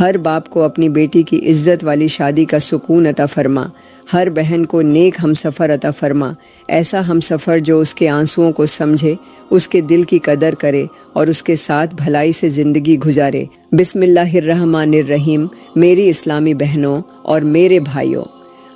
ہر باپ کو اپنی بیٹی کی عزت والی شادی کا سکون عطا فرما، ہر بہن کو نیک ہم سفر عطا فرما، ایسا ہم سفر جو اس کے آنسوؤں کو سمجھے، اس کے دل کی قدر کرے اور اس کے ساتھ بھلائی سے زندگی گزارے۔ بسم اللہ الرحمن الرحیم۔ میری اسلامی بہنوں اور میرے بھائیوں،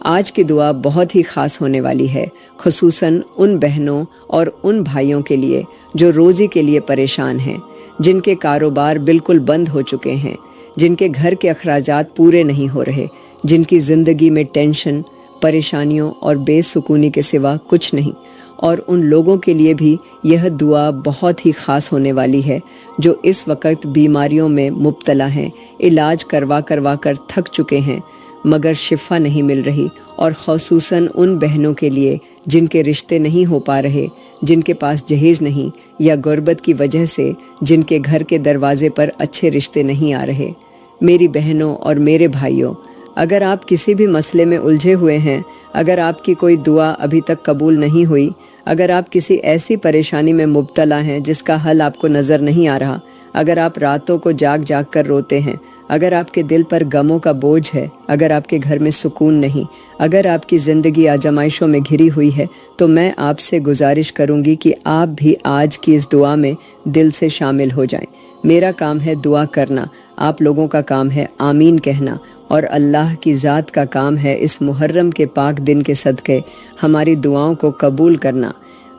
آج کی دعا بہت ہی خاص ہونے والی ہے، خصوصاً ان بہنوں اور ان بھائیوں کے لیے جو روزی کے لیے پریشان ہیں، جن کے کاروبار بالکل بند ہو چکے ہیں، جن کے گھر کے اخراجات پورے نہیں ہو رہے، جن کی زندگی میں ٹینشن، پریشانیوں اور بے سکونی کے سوا کچھ نہیں، اور ان لوگوں کے لیے بھی یہ دعا بہت ہی خاص ہونے والی ہے جو اس وقت بیماریوں میں مبتلا ہیں، علاج کروا کر تھک چکے ہیں مگر شفا نہیں مل رہی، اور خصوصاً ان بہنوں کے لیے جن کے رشتے نہیں ہو پا رہے، جن کے پاس جہیز نہیں، یا غربت کی وجہ سے جن کے گھر کے دروازے پر اچھے رشتے نہیں آ رہے۔ میری بہنوں اور میرے بھائیوں، اگر آپ کسی بھی مسئلے میں الجھے ہوئے ہیں، اگر آپ کی کوئی دعا ابھی تک قبول نہیں ہوئی، اگر آپ کسی ایسی پریشانی میں مبتلا ہیں جس کا حل آپ کو نظر نہیں آ رہا، اگر آپ راتوں کو جاگ جاگ کر روتے ہیں، اگر آپ کے دل پر غموں کا بوجھ ہے، اگر آپ کے گھر میں سکون نہیں، اگر آپ کی زندگی آزمائشوں میں گھری ہوئی ہے، تو میں آپ سے گزارش کروں گی کہ آپ بھی آج کی اس دعا میں دل سے شامل ہو جائیں۔ میرا کام ہے دعا کرنا، آپ لوگوں کا کام ہے آمین کہنا، اور اللہ کی ذات کا کام ہے اس محرم کے پاک دن کے صدقے ہماری دعاؤں کو قبول کرنا۔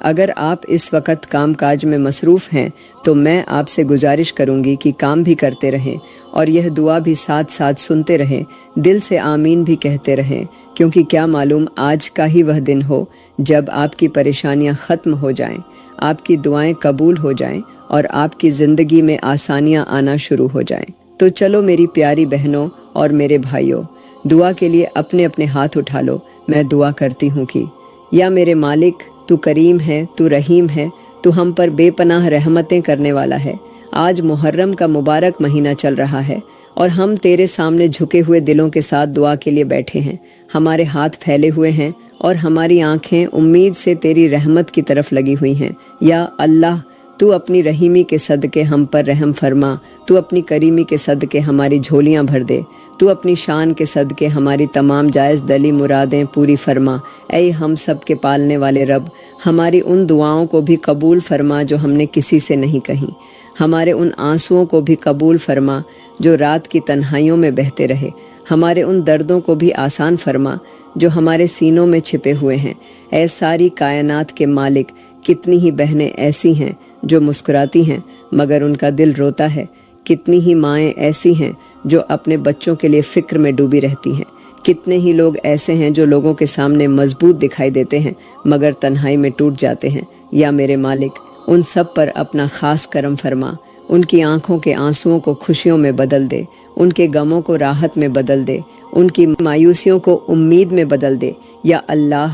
اگر آپ اس وقت کام کاج میں مصروف ہیں تو میں آپ سے گزارش کروں گی کہ کام بھی کرتے رہیں اور یہ دعا بھی ساتھ ساتھ سنتے رہیں، دل سے آمین بھی کہتے رہیں، کیونکہ کیا معلوم آج کا ہی وہ دن ہو جب آپ کی پریشانیاں ختم ہو جائیں، آپ کی دعائیں قبول ہو جائیں اور آپ کی زندگی میں آسانیاں آنا شروع ہو جائیں۔ تو چلو میری پیاری بہنوں اور میرے بھائیوں، دعا کے لیے اپنے اپنے ہاتھ اٹھا لو۔ میں دعا کرتی ہوں کہ یا میرے مالک، تو کریم ہے، تو رحیم ہے، تو ہم پر بے پناہ رحمتیں کرنے والا ہے۔ آج محرم کا مبارک مہینہ چل رہا ہے اور ہم تیرے سامنے جھکے ہوئے دلوں کے ساتھ دعا کے لیے بیٹھے ہیں، ہمارے ہاتھ پھیلے ہوئے ہیں اور ہماری آنکھیں امید سے تیری رحمت کی طرف لگی ہوئی ہیں۔ یا اللہ، تو اپنی رحیمی کے صدقے ہم پر رحم فرما، تو اپنی کریمی کے صدقے ہماری جھولیاں بھر دے، تو اپنی شان کے صدقے ہماری تمام جائز دلی مرادیں پوری فرما۔ اے ہم سب کے پالنے والے رب، ہماری ان دعاؤں کو بھی قبول فرما جو ہم نے کسی سے نہیں کہیں، ہمارے ان آنسوؤں کو بھی قبول فرما جو رات کی تنہائیوں میں بہتے رہے، ہمارے ان دردوں کو بھی آسان فرما جو ہمارے سینوں میں چھپے ہوئے ہیں۔ اے ساری کائنات کے مالک، کتنی ہی بہنیں ایسی ہیں جو مسکراتی ہیں مگر ان کا دل روتا ہے، کتنی ہی مائیں ایسی ہیں جو اپنے بچوں کے لیے فکر میں ڈوبی رہتی ہیں، کتنے ہی لوگ ایسے ہیں جو لوگوں کے سامنے مضبوط دکھائی دیتے ہیں مگر تنہائی میں ٹوٹ جاتے ہیں۔ یا میرے مالک، ان سب پر اپنا خاص کرم فرما، ان کی آنکھوں کے آنسوؤں کو خوشیوں میں بدل دے، ان کے غموں کو راحت میں بدل دے، ان کی مایوسیوں کو امید میں بدل دے۔ یا اللہ،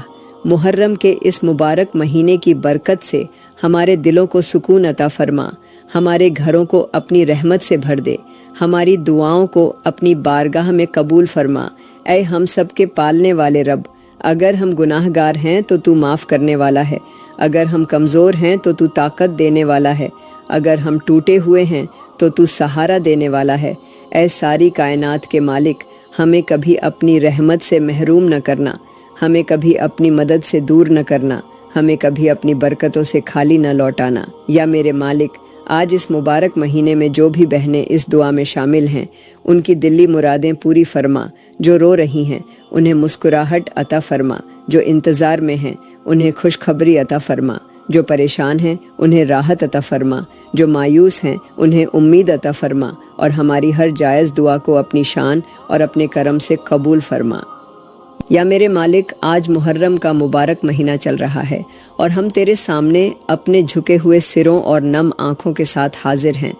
محرم کے اس مبارک مہینے کی برکت سے ہمارے دلوں کو سکون عطا فرما، ہمارے گھروں کو اپنی رحمت سے بھر دے، ہماری دعاؤں کو اپنی بارگاہ میں قبول فرما۔ اے ہم سب کے پالنے والے رب، اگر ہم گناہ گار ہیں تو تو معاف کرنے والا ہے، اگر ہم کمزور ہیں تو تو طاقت دینے والا ہے، اگر ہم ٹوٹے ہوئے ہیں تو تو سہارا دینے والا ہے۔ اے ساری کائنات کے مالک، ہمیں کبھی اپنی رحمت سے محروم نہ کرنا، ہمیں کبھی اپنی مدد سے دور نہ کرنا، ہمیں کبھی اپنی برکتوں سے خالی نہ لوٹانا۔ یا میرے مالک، آج اس مبارک مہینے میں جو بھی بہنیں اس دعا میں شامل ہیں، ان کی دلی مرادیں پوری فرما، جو رو رہی ہیں انہیں مسکراہٹ عطا فرما، جو انتظار میں ہیں انہیں خوشخبری عطا فرما، جو پریشان ہیں انہیں راحت عطا فرما، جو مایوس ہیں انہیں امید عطا فرما، اور ہماری ہر جائز دعا کو اپنی شان اور اپنے کرم سے قبول فرما۔ یا میرے مالک، آج محرم کا مبارک مہینہ چل رہا ہے اور ہم تیرے سامنے اپنے جھکے ہوئے سروں اور نم آنکھوں کے ساتھ حاضر ہیں۔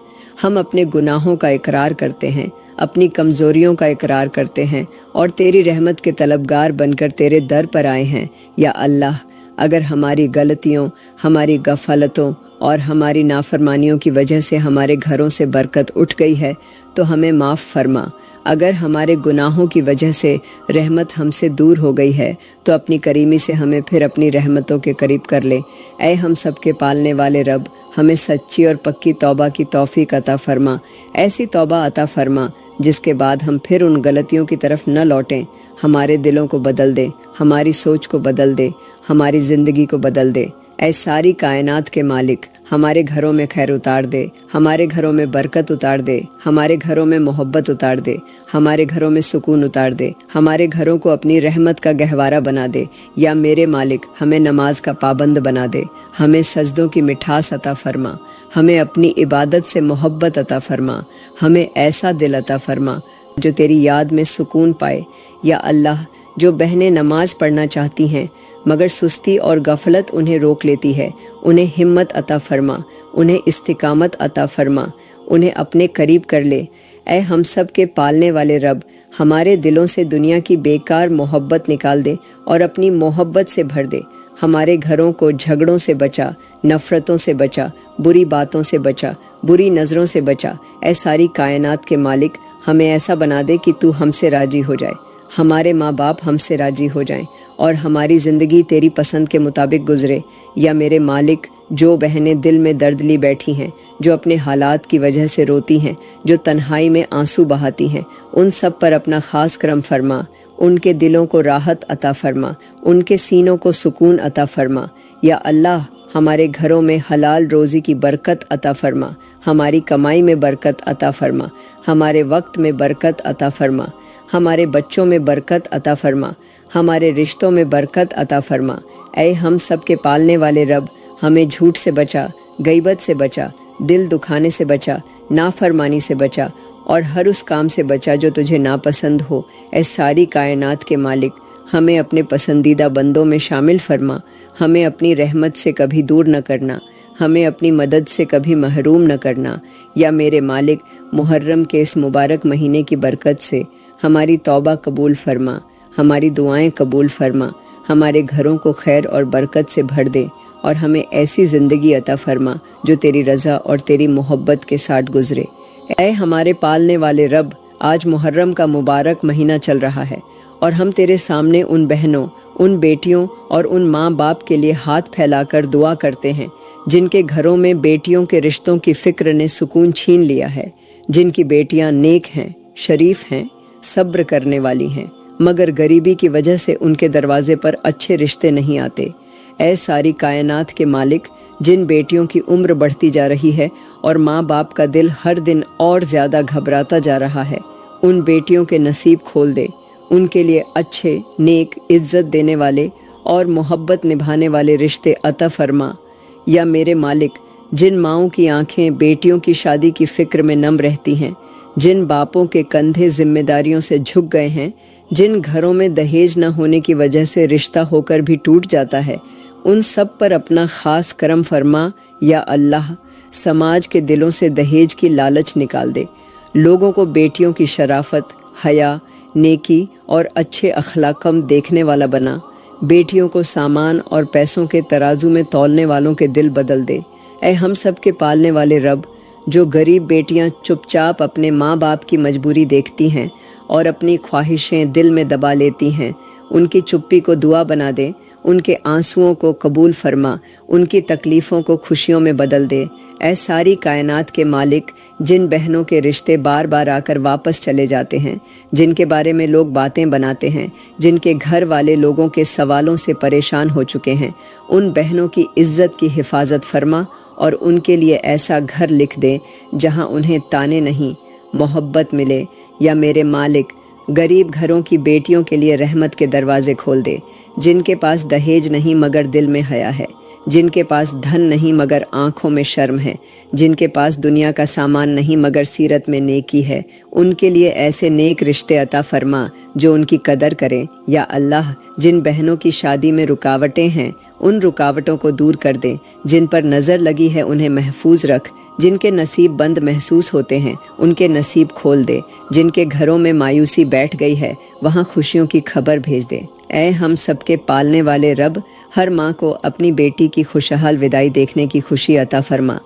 ہم اپنے گناہوں کا اقرار کرتے ہیں، اپنی کمزوریوں کا اقرار کرتے ہیں اور تیری رحمت کے طلبگار بن کر تیرے در پر آئے ہیں۔ یا اللہ، اگر ہماری غلطیوں، ہماری غفلتوں اور ہماری نافرمانیوں کی وجہ سے ہمارے گھروں سے برکت اٹھ گئی ہے تو ہمیں معاف فرما۔ اگر ہمارے گناہوں کی وجہ سے رحمت ہم سے دور ہو گئی ہے تو اپنی کریمی سے ہمیں پھر اپنی رحمتوں کے قریب کر لے۔ اے ہم سب کے پالنے والے رب، ہمیں سچی اور پکی توبہ کی توفیق عطا فرما۔ ایسی توبہ عطا فرما جس کے بعد ہم پھر ان غلطیوں کی طرف نہ لوٹیں۔ ہمارے دلوں کو بدل دے، ہماری سوچ کو بدل دے، ہماری زندگی کو بدل دے۔ اے ساری کائنات کے مالک، ہمارے گھروں میں خیر اتار دے، ہمارے گھروں میں برکت اتار دے، ہمارے گھروں میں محبت اتار دے، ہمارے گھروں میں سکون اتار دے، ہمارے گھروں کو اپنی رحمت کا گہوارہ بنا دے۔ یا میرے مالک، ہمیں نماز کا پابند بنا دے، ہمیں سجدوں کی مٹھاس عطا فرما، ہمیں اپنی عبادت سے محبت عطا فرما، ہمیں ایسا دل عطا فرما جو تیری یاد میں سکون پائے۔ یا اللہ، جو بہنیں نماز پڑھنا چاہتی ہیں مگر سستی اور غفلت انہیں روک لیتی ہے، انہیں ہمت عطا فرما، انہیں استقامت عطا فرما، انہیں اپنے قریب کر لے۔ اے ہم سب کے پالنے والے رب، ہمارے دلوں سے دنیا کی بیکار محبت نکال دے اور اپنی محبت سے بھر دے۔ ہمارے گھروں کو جھگڑوں سے بچا، نفرتوں سے بچا، بری باتوں سے بچا، بری نظروں سے بچا۔ اے ساری کائنات کے مالک، ہمیں ایسا بنا دے کہ تو ہم سے راضی ہو جائے، ہمارے ماں باپ ہم سے راضی ہو جائیں اور ہماری زندگی تیری پسند کے مطابق گزرے۔ یا میرے مالک، جو بہنیں دل میں درد لی بیٹھی ہیں، جو اپنے حالات کی وجہ سے روتی ہیں، جو تنہائی میں آنسو بہاتی ہیں، ان سب پر اپنا خاص کرم فرما، ان کے دلوں کو راحت عطا فرما، ان کے سینوں کو سکون عطا فرما۔ یا اللہ، ہمارے گھروں میں حلال روزی کی برکت عطا فرما، ہماری کمائی میں برکت عطا فرما، ہمارے وقت میں برکت عطا فرما، ہمارے بچوں میں برکت عطا فرما، ہمارے رشتوں میں برکت عطا فرما۔ اے ہم سب کے پالنے والے رب، ہمیں جھوٹ سے بچا، غیبت سے بچا، دل دکھانے سے بچا، نافرمانی سے بچا اور ہر اس کام سے بچا جو تجھے ناپسند ہو۔ اے ساری کائنات کے مالک، ہمیں اپنے پسندیدہ بندوں میں شامل فرما، ہمیں اپنی رحمت سے کبھی دور نہ کرنا، ہمیں اپنی مدد سے کبھی محروم نہ کرنا۔ یا میرے مالک، محرم کے اس مبارک مہینے کی برکت سے ہماری توبہ قبول فرما، ہماری دعائیں قبول فرما، ہمارے گھروں کو خیر اور برکت سے بھر دے اور ہمیں ایسی زندگی عطا فرما جو تیری رضا اور تیری محبت کے ساتھ گزرے۔ اے ہمارے پالنے والے رب، آج محرم کا مبارک مہینہ چل رہا ہے اور ہم تیرے سامنے ان بہنوں، ان بیٹیوں اور ان ماں باپ کے لیے ہاتھ پھیلا کر دعا کرتے ہیں جن کے گھروں میں بیٹیوں کے رشتوں کی فکر نے سکون چھین لیا ہے، جن کی بیٹیاں نیک ہیں، شریف ہیں، صبر کرنے والی ہیں، مگر غریبی کی وجہ سے ان کے دروازے پر اچھے رشتے نہیں آتے۔ اے ساری کائنات کے مالک، جن بیٹیوں کی عمر بڑھتی جا رہی ہے اور ماں باپ کا دل ہر دن اور زیادہ گھبراتا جا رہا ہے، ان بیٹیوں کے نصیب کھول دے، ان کے لیے اچھے، نیک، عزت دینے والے اور محبت نبھانے والے رشتے عطا فرما۔ یا میرے مالک، جن ماؤں کی آنکھیں بیٹیوں کی شادی کی فکر میں نم رہتی ہیں، جن باپوں کے کندھے ذمہ داریوں سے جھک گئے ہیں، جن گھروں میں دہیج نہ ہونے کی وجہ سے رشتہ ہو کر بھی ٹوٹ جاتا ہے، ان سب پر اپنا خاص کرم فرما۔ یا اللہ، سماج کے دلوں سے دہیج کی لالچ نکال دے، لوگوں کو بیٹیوں کی شرافت، حیا، نیکی اور اچھے اخلاق دیکھنے والا بنا، بیٹیوں کو سامان اور پیسوں کے ترازو میں تولنے والوں کے دل بدل دے۔ اے ہم سب کے پالنے والے رب، جو غریب بیٹیاں چپ چاپ اپنے ماں باپ کی مجبوری دیکھتی ہیں اور اپنی خواہشیں دل میں دبا لیتی ہیں، ان کی چپی کو دعا بنا دے، ان کے آنسوؤں کو قبول فرما، ان کی تکلیفوں کو خوشیوں میں بدل دے۔ اے ساری کائنات کے مالک، جن بہنوں کے رشتے بار بار آ کر واپس چلے جاتے ہیں، جن کے بارے میں لوگ باتیں بناتے ہیں، جن کے گھر والے لوگوں کے سوالوں سے پریشان ہو چکے ہیں، ان بہنوں کی عزت کی حفاظت فرما اور ان کے لیے ایسا گھر لکھ دے جہاں انہیں تانے نہیں، محبت ملے۔ یا میرے مالک، غریب گھروں کی بیٹیوں کے لیے رحمت کے دروازے کھول دے، جن کے پاس دہیج نہیں مگر دل میں حیا ہے، جن کے پاس دھن نہیں مگر آنکھوں میں شرم ہے، جن کے پاس دنیا کا سامان نہیں مگر سیرت میں نیکی ہے، ان کے لیے ایسے نیک رشتے عطا فرما جو ان کی قدر کریں۔ یا اللہ، جن بہنوں کی شادی میں رکاوٹیں ہیں، ان رکاوٹوں کو دور کر دے، جن پر نظر لگی ہے انہیں محفوظ رکھ، جن کے نصیب بند محسوس ہوتے ہیں ان کے نصیب کھول دے، جن کے گھروں میں مایوسی بیٹھ گئی ہے وہاں خوشیوں کی خبر بھیج دے۔ اے ہم سب کے پالنے والے رب، ہر ماں کو اپنی بیٹی کی خوشحال وداعی دیکھنے کی خوشی عطا فرما،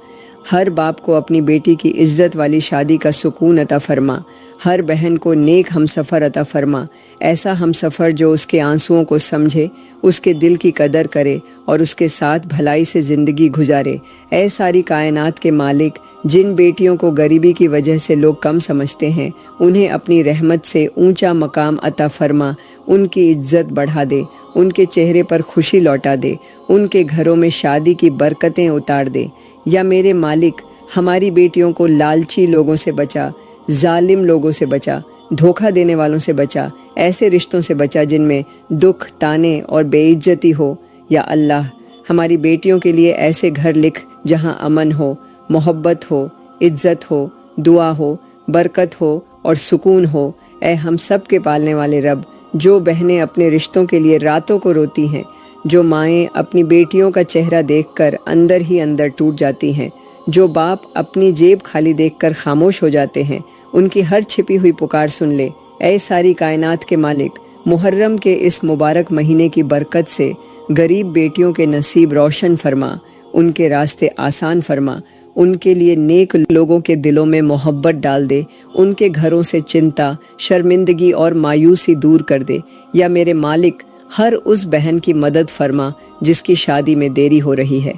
ہر باپ کو اپنی بیٹی کی عزت والی شادی کا سکون عطا فرما، ہر بہن کو نیک ہم سفر عطا فرما، ایسا ہم سفر جو اس کے آنسوؤں کو سمجھے، اس کے دل کی قدر کرے اور اس کے ساتھ بھلائی سے زندگی گزارے۔ اے ساری کائنات کے مالک، جن بیٹیوں کو غریبی کی وجہ سے لوگ کم سمجھتے ہیں انہیں اپنی رحمت سے اونچا مقام عطا فرما، ان کی عزت بڑھا دے، ان کے چہرے پر خوشی لوٹا دے، ان کے گھروں میں شادی کی برکتیں اتار دے۔ یا میرے مالک، ہماری بیٹیوں کو لالچی لوگوں سے بچا، ظالم لوگوں سے بچا، دھوکہ دینے والوں سے بچا، ایسے رشتوں سے بچا جن میں دکھ، تانے اور بے عزتی ہو۔ یا اللہ، ہماری بیٹیوں کے لیے ایسے گھر لکھ جہاں امن ہو، محبت ہو، عزت ہو، دعا ہو، برکت ہو اور سکون ہو۔ اے ہم سب کے پالنے والے رب، جو بہنیں اپنے رشتوں کے لیے راتوں کو روتی ہیں، جو مائیں اپنی بیٹیوں کا چہرہ دیکھ کر اندر ہی اندر ٹوٹ جاتی ہیں، جو باپ اپنی جیب خالی دیکھ کر خاموش ہو جاتے ہیں، ان کی ہر چھپی ہوئی پکار سن لے۔ اے ساری کائنات کے مالک، محرم کے اس مبارک مہینے کی برکت سے غریب بیٹیوں کے نصیب روشن فرما، ان کے راستے آسان فرما، ان کے لیے نیک لوگوں کے دلوں میں محبت ڈال دے، ان کے گھروں سے چنتا، شرمندگی اور مایوسی دور کر دے۔ یا میرے مالک، ہر اس بہن کی مدد فرما جس کی شادی میں دیری ہو رہی ہے،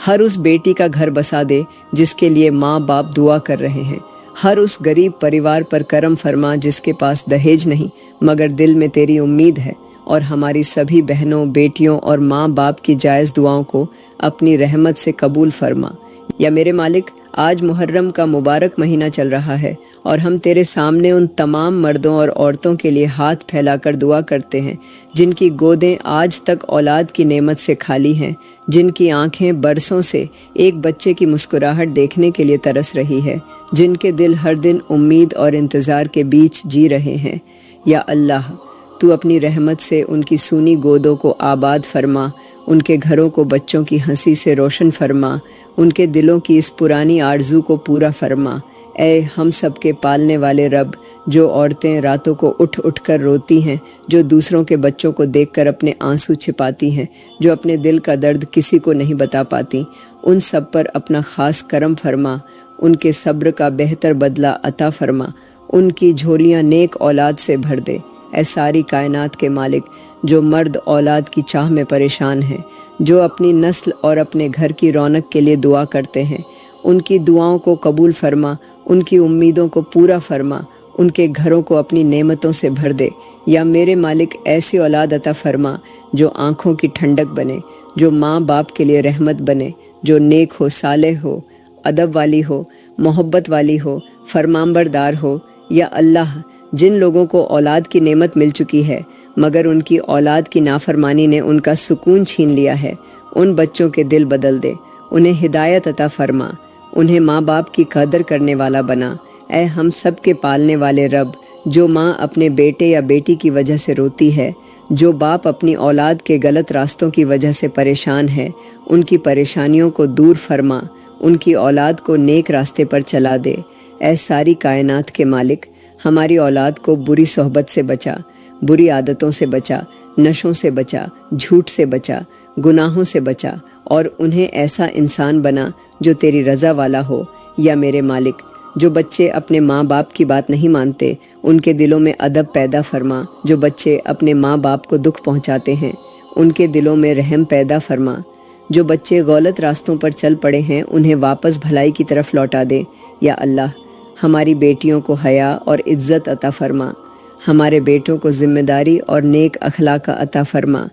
ہر اس بیٹی کا گھر بسا دے جس کے لیے ماں باپ دعا کر رہے ہیں، ہر اس غریب پریوار پر کرم فرما جس کے پاس دہیج نہیں مگر دل میں تیری امید ہے، اور ہماری سبھی بہنوں، بیٹیوں اور ماں باپ کی جائز دعاؤں کو اپنی رحمت سے قبول فرما۔ یا میرے مالک، آج محرم کا مبارک مہینہ چل رہا ہے اور ہم تیرے سامنے ان تمام مردوں اور عورتوں کے لیے ہاتھ پھیلا کر دعا کرتے ہیں جن کی گودیں آج تک اولاد کی نعمت سے خالی ہیں، جن کی آنکھیں برسوں سے ایک بچے کی مسکراہٹ دیکھنے کے لیے ترس رہی ہے، جن کے دل ہر دن امید اور انتظار کے بیچ جی رہے ہیں۔ یا اللہ، تو اپنی رحمت سے ان کی سونی گودوں کو آباد فرما، ان کے گھروں کو بچوں کی ہنسی سے روشن فرما، ان کے دلوں کی اس پرانی آرزو کو پورا فرما۔ اے ہم سب کے پالنے والے رب، جو عورتیں راتوں کو اٹھ اٹھ کر روتی ہیں، جو دوسروں کے بچوں کو دیکھ کر اپنے آنسو چھپاتی ہیں، جو اپنے دل کا درد کسی کو نہیں بتا پاتی، ان سب پر اپنا خاص کرم فرما، ان کے صبر کا بہتر بدلہ عطا فرما، ان کی جھولیاں نیک اولاد سے بھر دے۔ اے ساری کائنات کے مالک، جو مرد اولاد کی چاہ میں پریشان ہیں، جو اپنی نسل اور اپنے گھر کی رونق کے لیے دعا کرتے ہیں، ان کی دعاؤں کو قبول فرما، ان کی امیدوں کو پورا فرما، ان کے گھروں کو اپنی نعمتوں سے بھر دے۔ یا میرے مالک، ایسی اولاد عطا فرما جو آنکھوں کی ٹھنڈک بنے، جو ماں باپ کے لیے رحمت بنے، جو نیک ہو، صالح ہو، ادب والی ہو، محبت والی ہو، فرمانبردار ہو۔ یا اللہ، جن لوگوں کو اولاد کی نعمت مل چکی ہے مگر ان کی اولاد کی نافرمانی نے ان کا سکون چھین لیا ہے، ان بچوں کے دل بدل دے، انہیں ہدایت عطا فرما، انہیں ماں باپ کی قدر کرنے والا بنا۔ اے ہم سب کے پالنے والے رب، جو ماں اپنے بیٹے یا بیٹی کی وجہ سے روتی ہے، جو باپ اپنی اولاد کے غلط راستوں کی وجہ سے پریشان ہے، ان کی پریشانیوں کو دور فرما، ان کی اولاد کو نیک راستے پر چلا دے۔ اے ساری کائنات کے مالک، ہماری اولاد کو بری صحبت سے بچا، بری عادتوں سے بچا، نشوں سے بچا، جھوٹ سے بچا، گناہوں سے بچا، اور انہیں ایسا انسان بنا جو تیری رضا والا ہو۔ یا میرے مالک، جو بچے اپنے ماں باپ کی بات نہیں مانتے ان کے دلوں میں ادب پیدا فرما، جو بچے اپنے ماں باپ کو دکھ پہنچاتے ہیں ان کے دلوں میں رحم پیدا فرما، جو بچے غلط راستوں پر چل پڑے ہیں انہیں واپس بھلائی کی طرف لوٹا دے۔ یا اللہ، ہماری بیٹیوں کو حیا اور عزت عطا فرما، ہمارے بیٹوں کو ذمہ داری اور نیک اخلاق عطا فرما،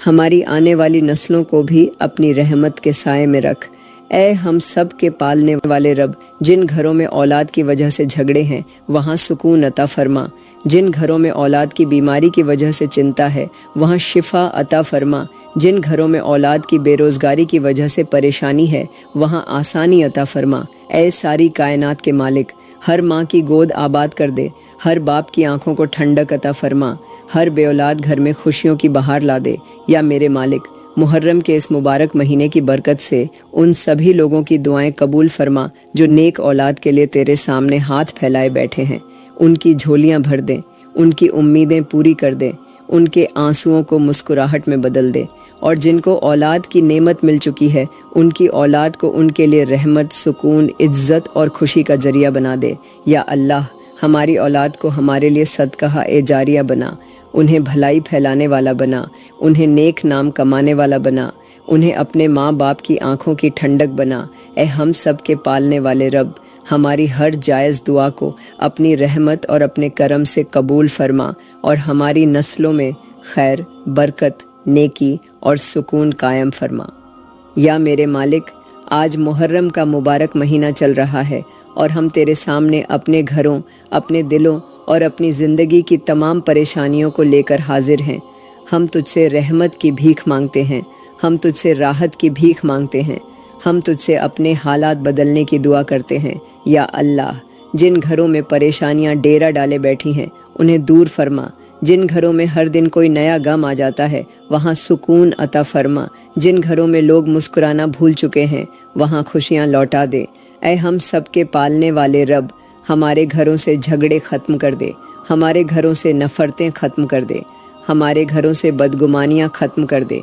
ہماری آنے والی نسلوں کو بھی اپنی رحمت کے سائے میں رکھ۔ اے ہم سب کے پالنے والے رب، جن گھروں میں اولاد کی وجہ سے جھگڑے ہیں وہاں سکون عطا فرما، جن گھروں میں اولاد کی بیماری کی وجہ سے چنتا ہے وہاں شفا عطا فرما، جن گھروں میں اولاد کی بے روزگاری کی وجہ سے پریشانی ہے وہاں آسانی عطا فرما۔ اے ساری کائنات کے مالک، ہر ماں کی گود آباد کر دے، ہر باپ کی آنکھوں کو ٹھنڈک عطا فرما، ہر بے اولاد گھر میں خوشیوں کی بہار لا دے۔ یا میرے مالک، محرم کے اس مبارک مہینے کی برکت سے ان سبھی لوگوں کی دعائیں قبول فرما جو نیک اولاد کے لیے تیرے سامنے ہاتھ پھیلائے بیٹھے ہیں۔ ان کی جھولیاں بھر دے، ان کی امیدیں پوری کر دے، ان کے آنسوؤں کو مسکراہٹ میں بدل دے، اور جن کو اولاد کی نعمت مل چکی ہے ان کی اولاد کو ان کے لیے رحمت، سکون، عزت اور خوشی کا ذریعہ بنا دے۔ یا اللہ، ہماری اولاد کو ہمارے لیے صدقہ جاریہ بنا، انہیں بھلائی پھیلانے والا بنا، انہیں نیک نام کمانے والا بنا، انہیں اپنے ماں باپ کی آنکھوں کی ٹھنڈک بنا۔ اے ہم سب کے پالنے والے رب، ہماری ہر جائز دعا کو اپنی رحمت اور اپنے کرم سے قبول فرما، اور ہماری نسلوں میں خیر، برکت، نیکی اور سکون قائم فرما۔ یا میرے مالک، آج محرم کا مبارک مہینہ چل رہا ہے اور ہم تیرے سامنے اپنے گھروں، اپنے دلوں اور اپنی زندگی کی تمام پریشانیوں کو لے کر حاضر ہیں۔ ہم تجھ سے رحمت کی بھیک مانگتے ہیں، ہم تجھ سے راحت کی بھیک مانگتے ہیں، ہم تجھ سے اپنے حالات بدلنے کی دعا کرتے ہیں۔ یا اللہ، جن گھروں میں پریشانیاں ڈیرا ڈالے بیٹھی ہیں انہیں دور فرما، جن گھروں میں ہر دن کوئی نیا غم آ جاتا ہے وہاں سکون عطا فرما، جن گھروں میں لوگ مسکرانا بھول چکے ہیں وہاں خوشیاں لوٹا دے۔ اے ہم سب کے پالنے والے رب، ہمارے گھروں سے جھگڑے ختم کر دے، ہمارے گھروں سے نفرتیں ختم کر دے، ہمارے گھروں سے بدگمانیاں ختم کر دے،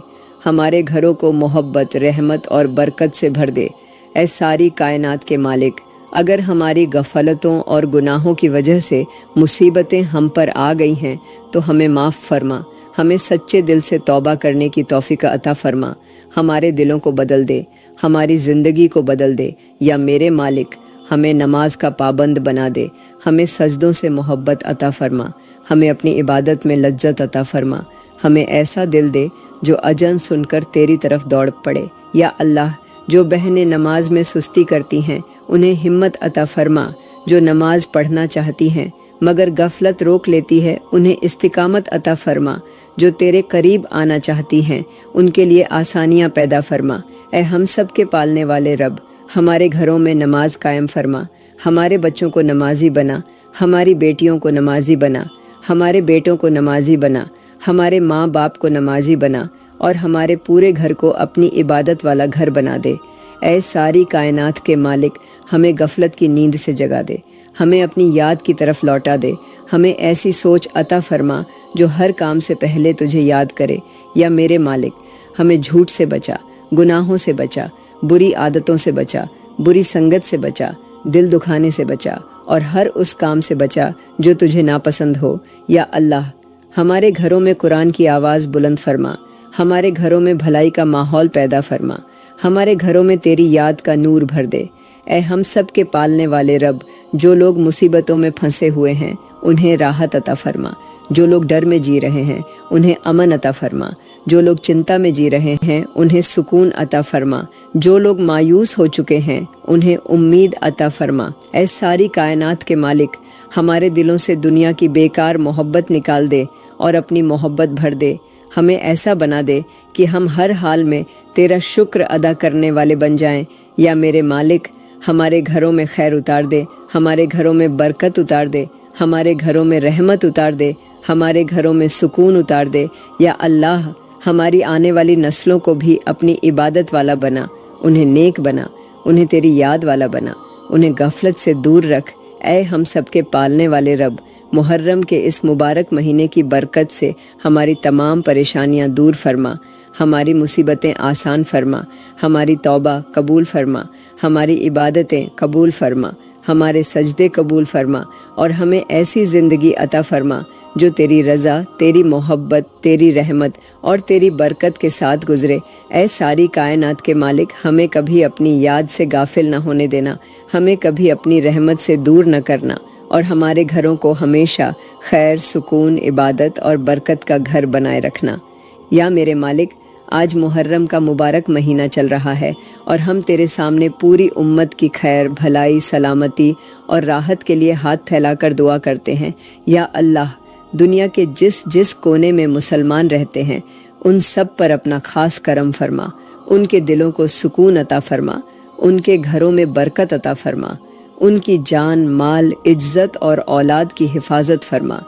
ہمارے گھروں کو محبت، رحمت اور برکت سے بھر دے۔ اے ساری کائنات کے مالک، اگر ہماری غفلتوں اور گناہوں کی وجہ سے مصیبتیں ہم پر آ گئی ہیں تو ہمیں معاف فرما، ہمیں سچے دل سے توبہ کرنے کی توفیق عطا فرما، ہمارے دلوں کو بدل دے، ہماری زندگی کو بدل دے۔ یا میرے مالک، ہمیں نماز کا پابند بنا دے، ہمیں سجدوں سے محبت عطا فرما، ہمیں اپنی عبادت میں لذت عطا فرما، ہمیں ایسا دل دے جو اذان سن کر تیری طرف دوڑ پڑے۔ یا اللہ، جو بہنیں نماز میں سستی کرتی ہیں انہیں ہمت عطا فرما، جو نماز پڑھنا چاہتی ہیں مگر غفلت روک لیتی ہے انہیں استقامت عطا فرما، جو تیرے قریب آنا چاہتی ہیں ان کے لیے آسانیاں پیدا فرما۔ اے ہم سب کے پالنے والے رب، ہمارے گھروں میں نماز قائم فرما، ہمارے بچوں کو نمازی بنا، ہماری بیٹیوں کو نمازی بنا، ہمارے بیٹوں کو نمازی بنا، ہمارے ماں باپ کو نمازی بنا، اور ہمارے پورے گھر کو اپنی عبادت والا گھر بنا دے۔ اے ساری کائنات کے مالک، ہمیں غفلت کی نیند سے جگا دے، ہمیں اپنی یاد کی طرف لوٹا دے، ہمیں ایسی سوچ عطا فرما جو ہر کام سے پہلے تجھے یاد کرے۔ یا میرے مالک، ہمیں جھوٹ سے بچا، گناہوں سے بچا، بری عادتوں سے بچا، بری سنگت سے بچا، دل دکھانے سے بچا، اور ہر اس کام سے بچا جو تجھے ناپسند ہو۔ یا اللہ، ہمارے گھروں میں قرآن کی آواز بلند فرما، ہمارے گھروں میں بھلائی کا ماحول پیدا فرما، ہمارے گھروں میں تیری یاد کا نور بھر دے۔ اے ہم سب کے پالنے والے رب، جو لوگ مصیبتوں میں پھنسے ہوئے ہیں انہیں راحت عطا فرما، جو لوگ ڈر میں جی رہے ہیں انہیں امن عطا فرما، جو لوگ چنتا میں جی رہے ہیں انہیں سکون عطا فرما، جو لوگ مایوس ہو چکے ہیں انہیں امید عطا فرما۔ اے ساری کائنات کے مالک، ہمارے دلوں سے دنیا کی بیکار محبت نکال دے اور اپنی محبت بھر دے، ہمیں ایسا بنا دے کہ ہم ہر حال میں تیرا شکر ادا کرنے والے بن جائیں۔ یا میرے مالک، ہمارے گھروں میں خیر اتار دے، ہمارے گھروں میں برکت اتار دے، ہمارے گھروں میں رحمت اتار دے، ہمارے گھروں میں سکون اتار دے۔ یا اللہ، ہماری آنے والی نسلوں کو بھی اپنی عبادت والا بنا، انہیں نیک بنا، انہیں تیری یاد والا بنا، انہیں غفلت سے دور رکھ۔ اے ہم سب کے پالنے والے رب، محرم کے اس مبارک مہینے کی برکت سے ہماری تمام پریشانیاں دور فرما، ہماری مصیبتیں آسان فرما، ہماری توبہ قبول فرما، ہماری عبادتیں قبول فرما، ہمارے سجدے قبول فرما، اور ہمیں ایسی زندگی عطا فرما جو تیری رضا، تیری محبت، تیری رحمت اور تیری برکت کے ساتھ گزرے۔ اے ساری کائنات کے مالک، ہمیں کبھی اپنی یاد سے غافل نہ ہونے دینا، ہمیں کبھی اپنی رحمت سے دور نہ کرنا، اور ہمارے گھروں کو ہمیشہ خیر، سکون، عبادت اور برکت کا گھر بنائے رکھنا۔ یا میرے مالک، آج محرم کا مبارک مہینہ چل رہا ہے اور ہم تیرے سامنے پوری امت کی خیر، بھلائی، سلامتی اور راحت کے لیے ہاتھ پھیلا کر دعا کرتے ہیں۔ یا اللہ، دنیا کے جس جس کونے میں مسلمان رہتے ہیں ان سب پر اپنا خاص کرم فرما، ان کے دلوں کو سکون عطا فرما، ان کے گھروں میں برکت عطا فرما، ان کی جان، مال، عزت اور اولاد کی حفاظت فرما۔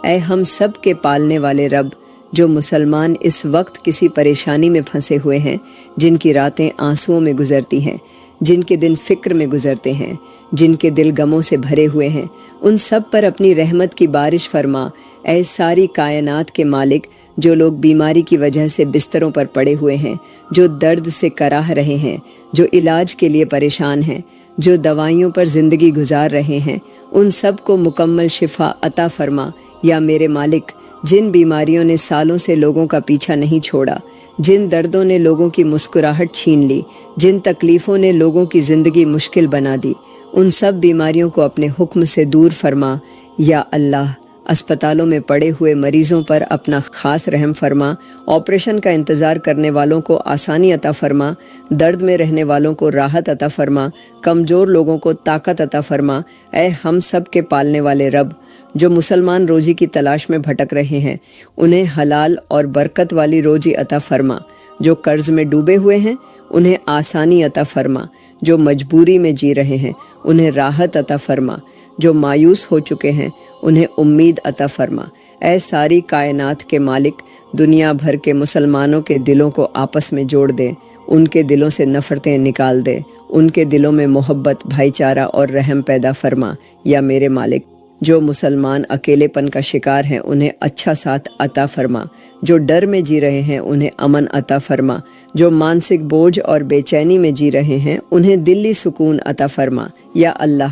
اے ہم سب کے پالنے والے رب، جو مسلمان اس وقت کسی پریشانی میں پھنسے ہوئے ہیں، جن کی راتیں آنسوؤں میں گزرتی ہیں، جن کے دن فکر میں گزرتے ہیں، جن کے دل غموں سے بھرے ہوئے ہیں، ان سب پر اپنی رحمت کی بارش فرما۔ اے ساری کائنات کے مالک، جو لوگ بیماری کی وجہ سے بستروں پر پڑے ہوئے ہیں، جو درد سے کراہ رہے ہیں، جو علاج کے لیے پریشان ہیں، جو دوائیوں پر زندگی گزار رہے ہیں، ان سب کو مکمل شفا عطا فرما۔ یا میرے مالک، جن بیماریوں نے سالوں سے لوگوں کا پیچھا نہیں چھوڑا، جن دردوں نے لوگوں کی مسکراہٹ چھین لی، جن تکلیفوں نے لوگوں کی زندگی مشکل بنا دی، ان سب بیماریوں کو اپنے حکم سے دور فرما۔ یا اللہ، اسپتالوں میں پڑے ہوئے مریضوں پر اپنا خاص رحم فرما، آپریشن کا انتظار کرنے والوں کو آسانی عطا فرما، درد میں رہنے والوں کو راحت عطا فرما، کمزور لوگوں کو طاقت عطا فرما۔ اے ہم سب کے پالنے والے رب، جو مسلمان روزی کی تلاش میں بھٹک رہے ہیں، انہیں حلال اور برکت والی روزی عطا فرما۔ جو قرض میں ڈوبے ہوئے ہیں، انہیں آسانی عطا فرما۔ جو مجبوری میں جی رہے ہیں، انہیں راحت عطا فرما۔ جو مایوس ہو چکے ہیں، انہیں امید عطا فرما۔ اے ساری کائنات کے مالک، دنیا بھر کے مسلمانوں کے دلوں کو آپس میں جوڑ دے، ان کے دلوں سے نفرتیں نکال دے، ان کے دلوں میں محبت، بھائی چارہ اور رحم پیدا فرما۔ یا میرے مالک، جو مسلمان اکیلے پن کا شکار ہیں، انہیں اچھا ساتھ عطا فرما۔ جو ڈر میں جی رہے ہیں، انہیں امن عطا فرما۔ جو مانسک بوجھ اور بے چینی میں جی رہے ہیں، انہیں دلی سکون عطا فرما۔ یا اللہ،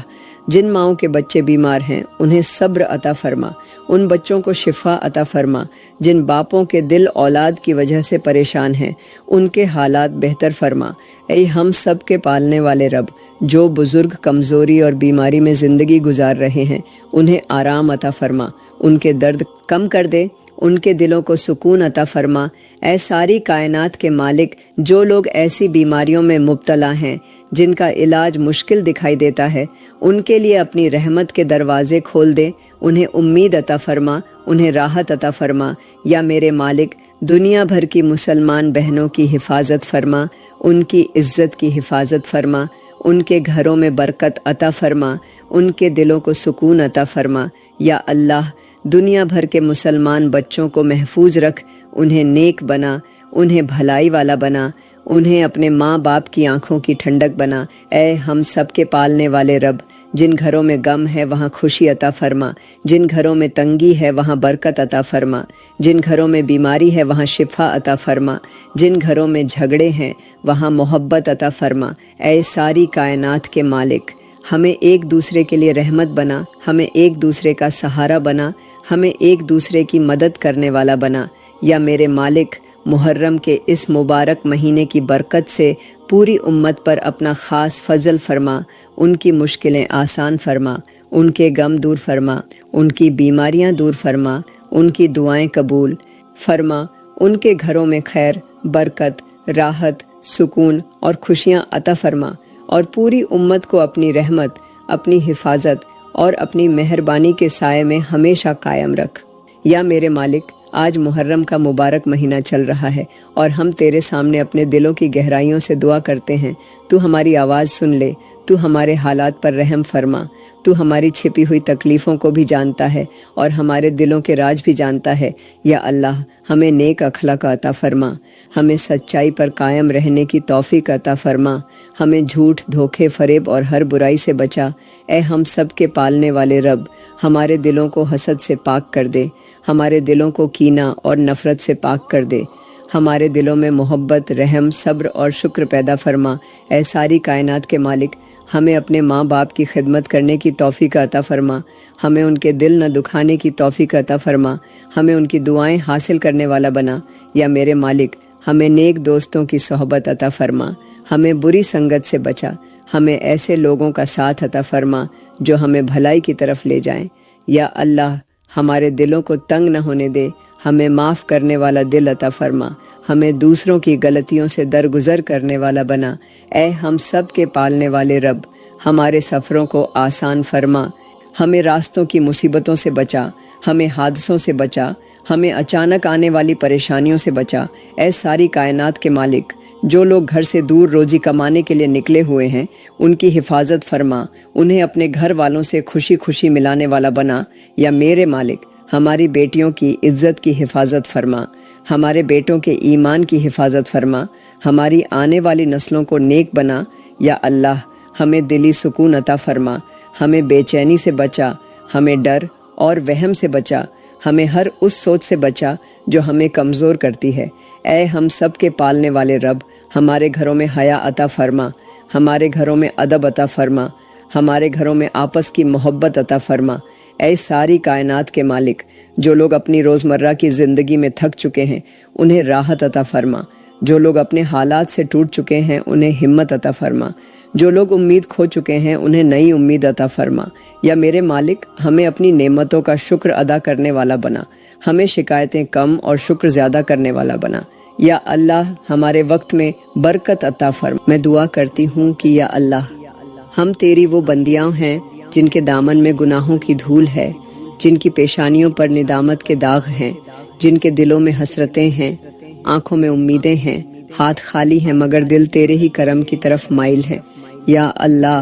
جن ماؤں کے بچے بیمار ہیں، انہیں صبر عطا فرما، ان بچوں کو شفا عطا فرما۔ جن باپوں کے دل اولاد کی وجہ سے پریشان ہیں، ان کے حالات بہتر فرما۔ اے ہم سب کے پالنے والے رب، جو بزرگ کمزوری اور بیماری میں زندگی گزار رہے ہیں، انہیں آرام عطا فرما، ان کے درد کم کر دے، ان کے دلوں کو سکون عطا فرما۔ اے ساری کائنات کے مالک، جو لوگ ایسی بیماریوں میں مبتلا ہیں جن کا علاج مشکل دکھائی دیتا ہے، ان کے لیے اپنی رحمت کے دروازے کھول دے، انہیں امید عطا فرما، انہیں راحت عطا فرما۔ یا میرے مالک، دنیا بھر کی مسلمان بہنوں کی حفاظت فرما، ان کی عزت کی حفاظت فرما، ان کے گھروں میں برکت عطا فرما، ان کے دلوں کو سکون عطا فرما۔ یا اللہ، دنیا بھر کے مسلمان بچوں کو محفوظ رکھ، انہیں نیک بنا، انہیں بھلائی والا بنا، انہیں اپنے ماں باپ کی آنکھوں کی ٹھنڈک بنا۔ اے ہم سب کے پالنے والے رب، جن گھروں میں غم ہے وہاں خوشی عطا فرما، جن گھروں میں تنگی ہے وہاں برکت عطا فرما، جن گھروں میں بیماری ہے وہاں شفا عطا فرما، جن گھروں میں جھگڑے ہیں وہاں محبت عطا فرما۔ اے ساری کائنات کے مالک، ہمیں ایک دوسرے کے لیے رحمت بنا، ہمیں ایک دوسرے کا سہارا بنا، ہمیں ایک دوسرے کی مدد کرنے والا بنا۔ یا میرے مالک، محرم کے اس مبارک مہینے کی برکت سے پوری امت پر اپنا خاص فضل فرما، ان کی مشکلیں آسان فرما، ان کے غم دور فرما، ان کی بیماریاں دور فرما، ان کی دعائیں قبول فرما، ان کے گھروں میں خیر، برکت، راحت، سکون اور خوشیاں عطا فرما، اور پوری امت کو اپنی رحمت، اپنی حفاظت اور اپنی مہربانی کے سائے میں ہمیشہ قائم رکھ۔ یا میرے مالک، آج محرم کا مبارک مہینہ چل رہا ہے اور ہم تیرے سامنے اپنے دلوں کی گہرائیوں سے دعا کرتے ہیں۔ تو ہماری آواز سن لے، تو ہمارے حالات پر رحم فرما، تو ہماری چھپی ہوئی تکلیفوں کو بھی جانتا ہے اور ہمارے دلوں کے راز بھی جانتا ہے۔ یا اللہ، ہمیں نیک اخلاق عطا فرما، ہمیں سچائی پر قائم رہنے کی توفیق عطا فرما، ہمیں جھوٹ، دھوکے، فریب اور ہر برائی سے بچا۔ اے ہم سب کے پالنے والے رب، ہمارے دلوں کو حسد سے پاک کر دے، ہمارے دلوں کو کینہ اور نفرت سے پاک کر دے، ہمارے دلوں میں محبت، رحم، صبر اور شکر پیدا فرما۔ اے ساری کائنات کے مالک، ہمیں اپنے ماں باپ کی خدمت کرنے کی توفیق عطا فرما، ہمیں ان کے دل نہ دکھانے کی توفیق عطا فرما، ہمیں ان کی دعائیں حاصل کرنے والا بنا۔ یا میرے مالک، ہمیں نیک دوستوں کی صحبت عطا فرما، ہمیں بری سنگت سے بچا، ہمیں ایسے لوگوں کا ساتھ عطا فرما جو ہمیں بھلائی کی طرف لے جائیں۔ یا اللہ، ہمارے دلوں کو تنگ نہ ہونے دے، ہمیں معاف کرنے والا دل عطا فرما، ہمیں دوسروں کی غلطیوں سے درگزر کرنے والا بنا۔ اے ہم سب کے پالنے والے رب، ہمارے سفروں کو آسان فرما، ہمیں راستوں کی مصیبتوں سے بچا، ہمیں حادثوں سے بچا، ہمیں اچانک آنے والی پریشانیوں سے بچا۔ اے ساری کائنات کے مالک، جو لوگ گھر سے دور روزی کمانے کے لیے نکلے ہوئے ہیں، ان کی حفاظت فرما، انہیں اپنے گھر والوں سے خوشی خوشی ملانے والا بنا۔ یا میرے مالک، ہماری بیٹیوں کی عزت کی حفاظت فرما، ہمارے بیٹوں کے ایمان کی حفاظت فرما، ہماری آنے والی نسلوں کو نیک بنا۔ یا اللہ ہمیں دلی سکون عطا فرما، ہمیں بے چینی سے بچا، ہمیں ڈر اور وہم سے بچا، ہمیں ہر اس سوچ سے بچا جو ہمیں کمزور کرتی ہے۔ اے ہم سب کے پالنے والے رب، ہمارے گھروں میں حیا عطا فرما، ہمارے گھروں میں ادب عطا فرما، ہمارے گھروں میں آپس کی محبت عطا فرما۔ اے ساری کائنات کے مالک، جو لوگ اپنی روزمرہ کی زندگی میں تھک چکے ہیں انہیں راحت عطا فرما، جو لوگ اپنے حالات سے ٹوٹ چکے ہیں انہیں ہمت عطا فرما، جو لوگ امید کھو چکے ہیں انہیں نئی امید عطا فرما۔ یا میرے مالک ہمیں اپنی نعمتوں کا شکر ادا کرنے والا بنا، ہمیں شکایتیں کم اور شکر زیادہ کرنے والا بنا۔ یا اللہ ہمارے وقت میں برکت عطا فرما۔ میں دعا کرتی ہوں کہ یا اللہ ہم تیری وہ بندیاں ہیں جن کے دامن میں گناہوں کی دھول ہے، جن کی پیشانیوں پر ندامت کے داغ ہیں، جن کے دلوں میں حسرتیں ہیں، آنکھوں میں امیدیں ہیں، ہاتھ خالی ہیں مگر دل تیرے ہی کرم کی طرف مائل ہے۔ یا اللہ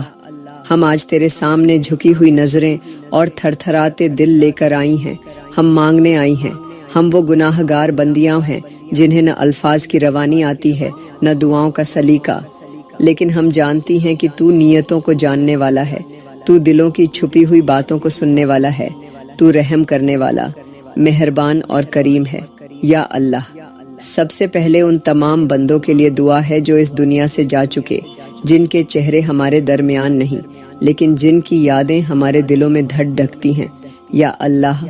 ہم آج تیرے سامنے جھکی ہوئی نظریں اور تھر تھراتے دل لے کر آئی ہیں، ہم مانگنے آئی ہیں۔ ہم وہ گناہ گار بندیاں ہیں جنہیں نہ الفاظ کی روانی آتی ہے نہ دعاؤں کا سلیقہ، لیکن ہم جانتی ہیں کہ تو نیتوں کو جاننے والا ہے، تو دلوں کی چھپی ہوئی باتوں کو سننے والا ہے، تو رحم کرنے والا، مہربان اور کریم ہے۔ یا اللہ سب سے پہلے ان تمام بندوں کے لیے دعا ہے جو اس دنیا سے جا چکے، جن کے چہرے ہمارے درمیان نہیں لیکن جن کی یادیں ہمارے دلوں میں دھڑ دھکتی ہیں۔ یا اللہ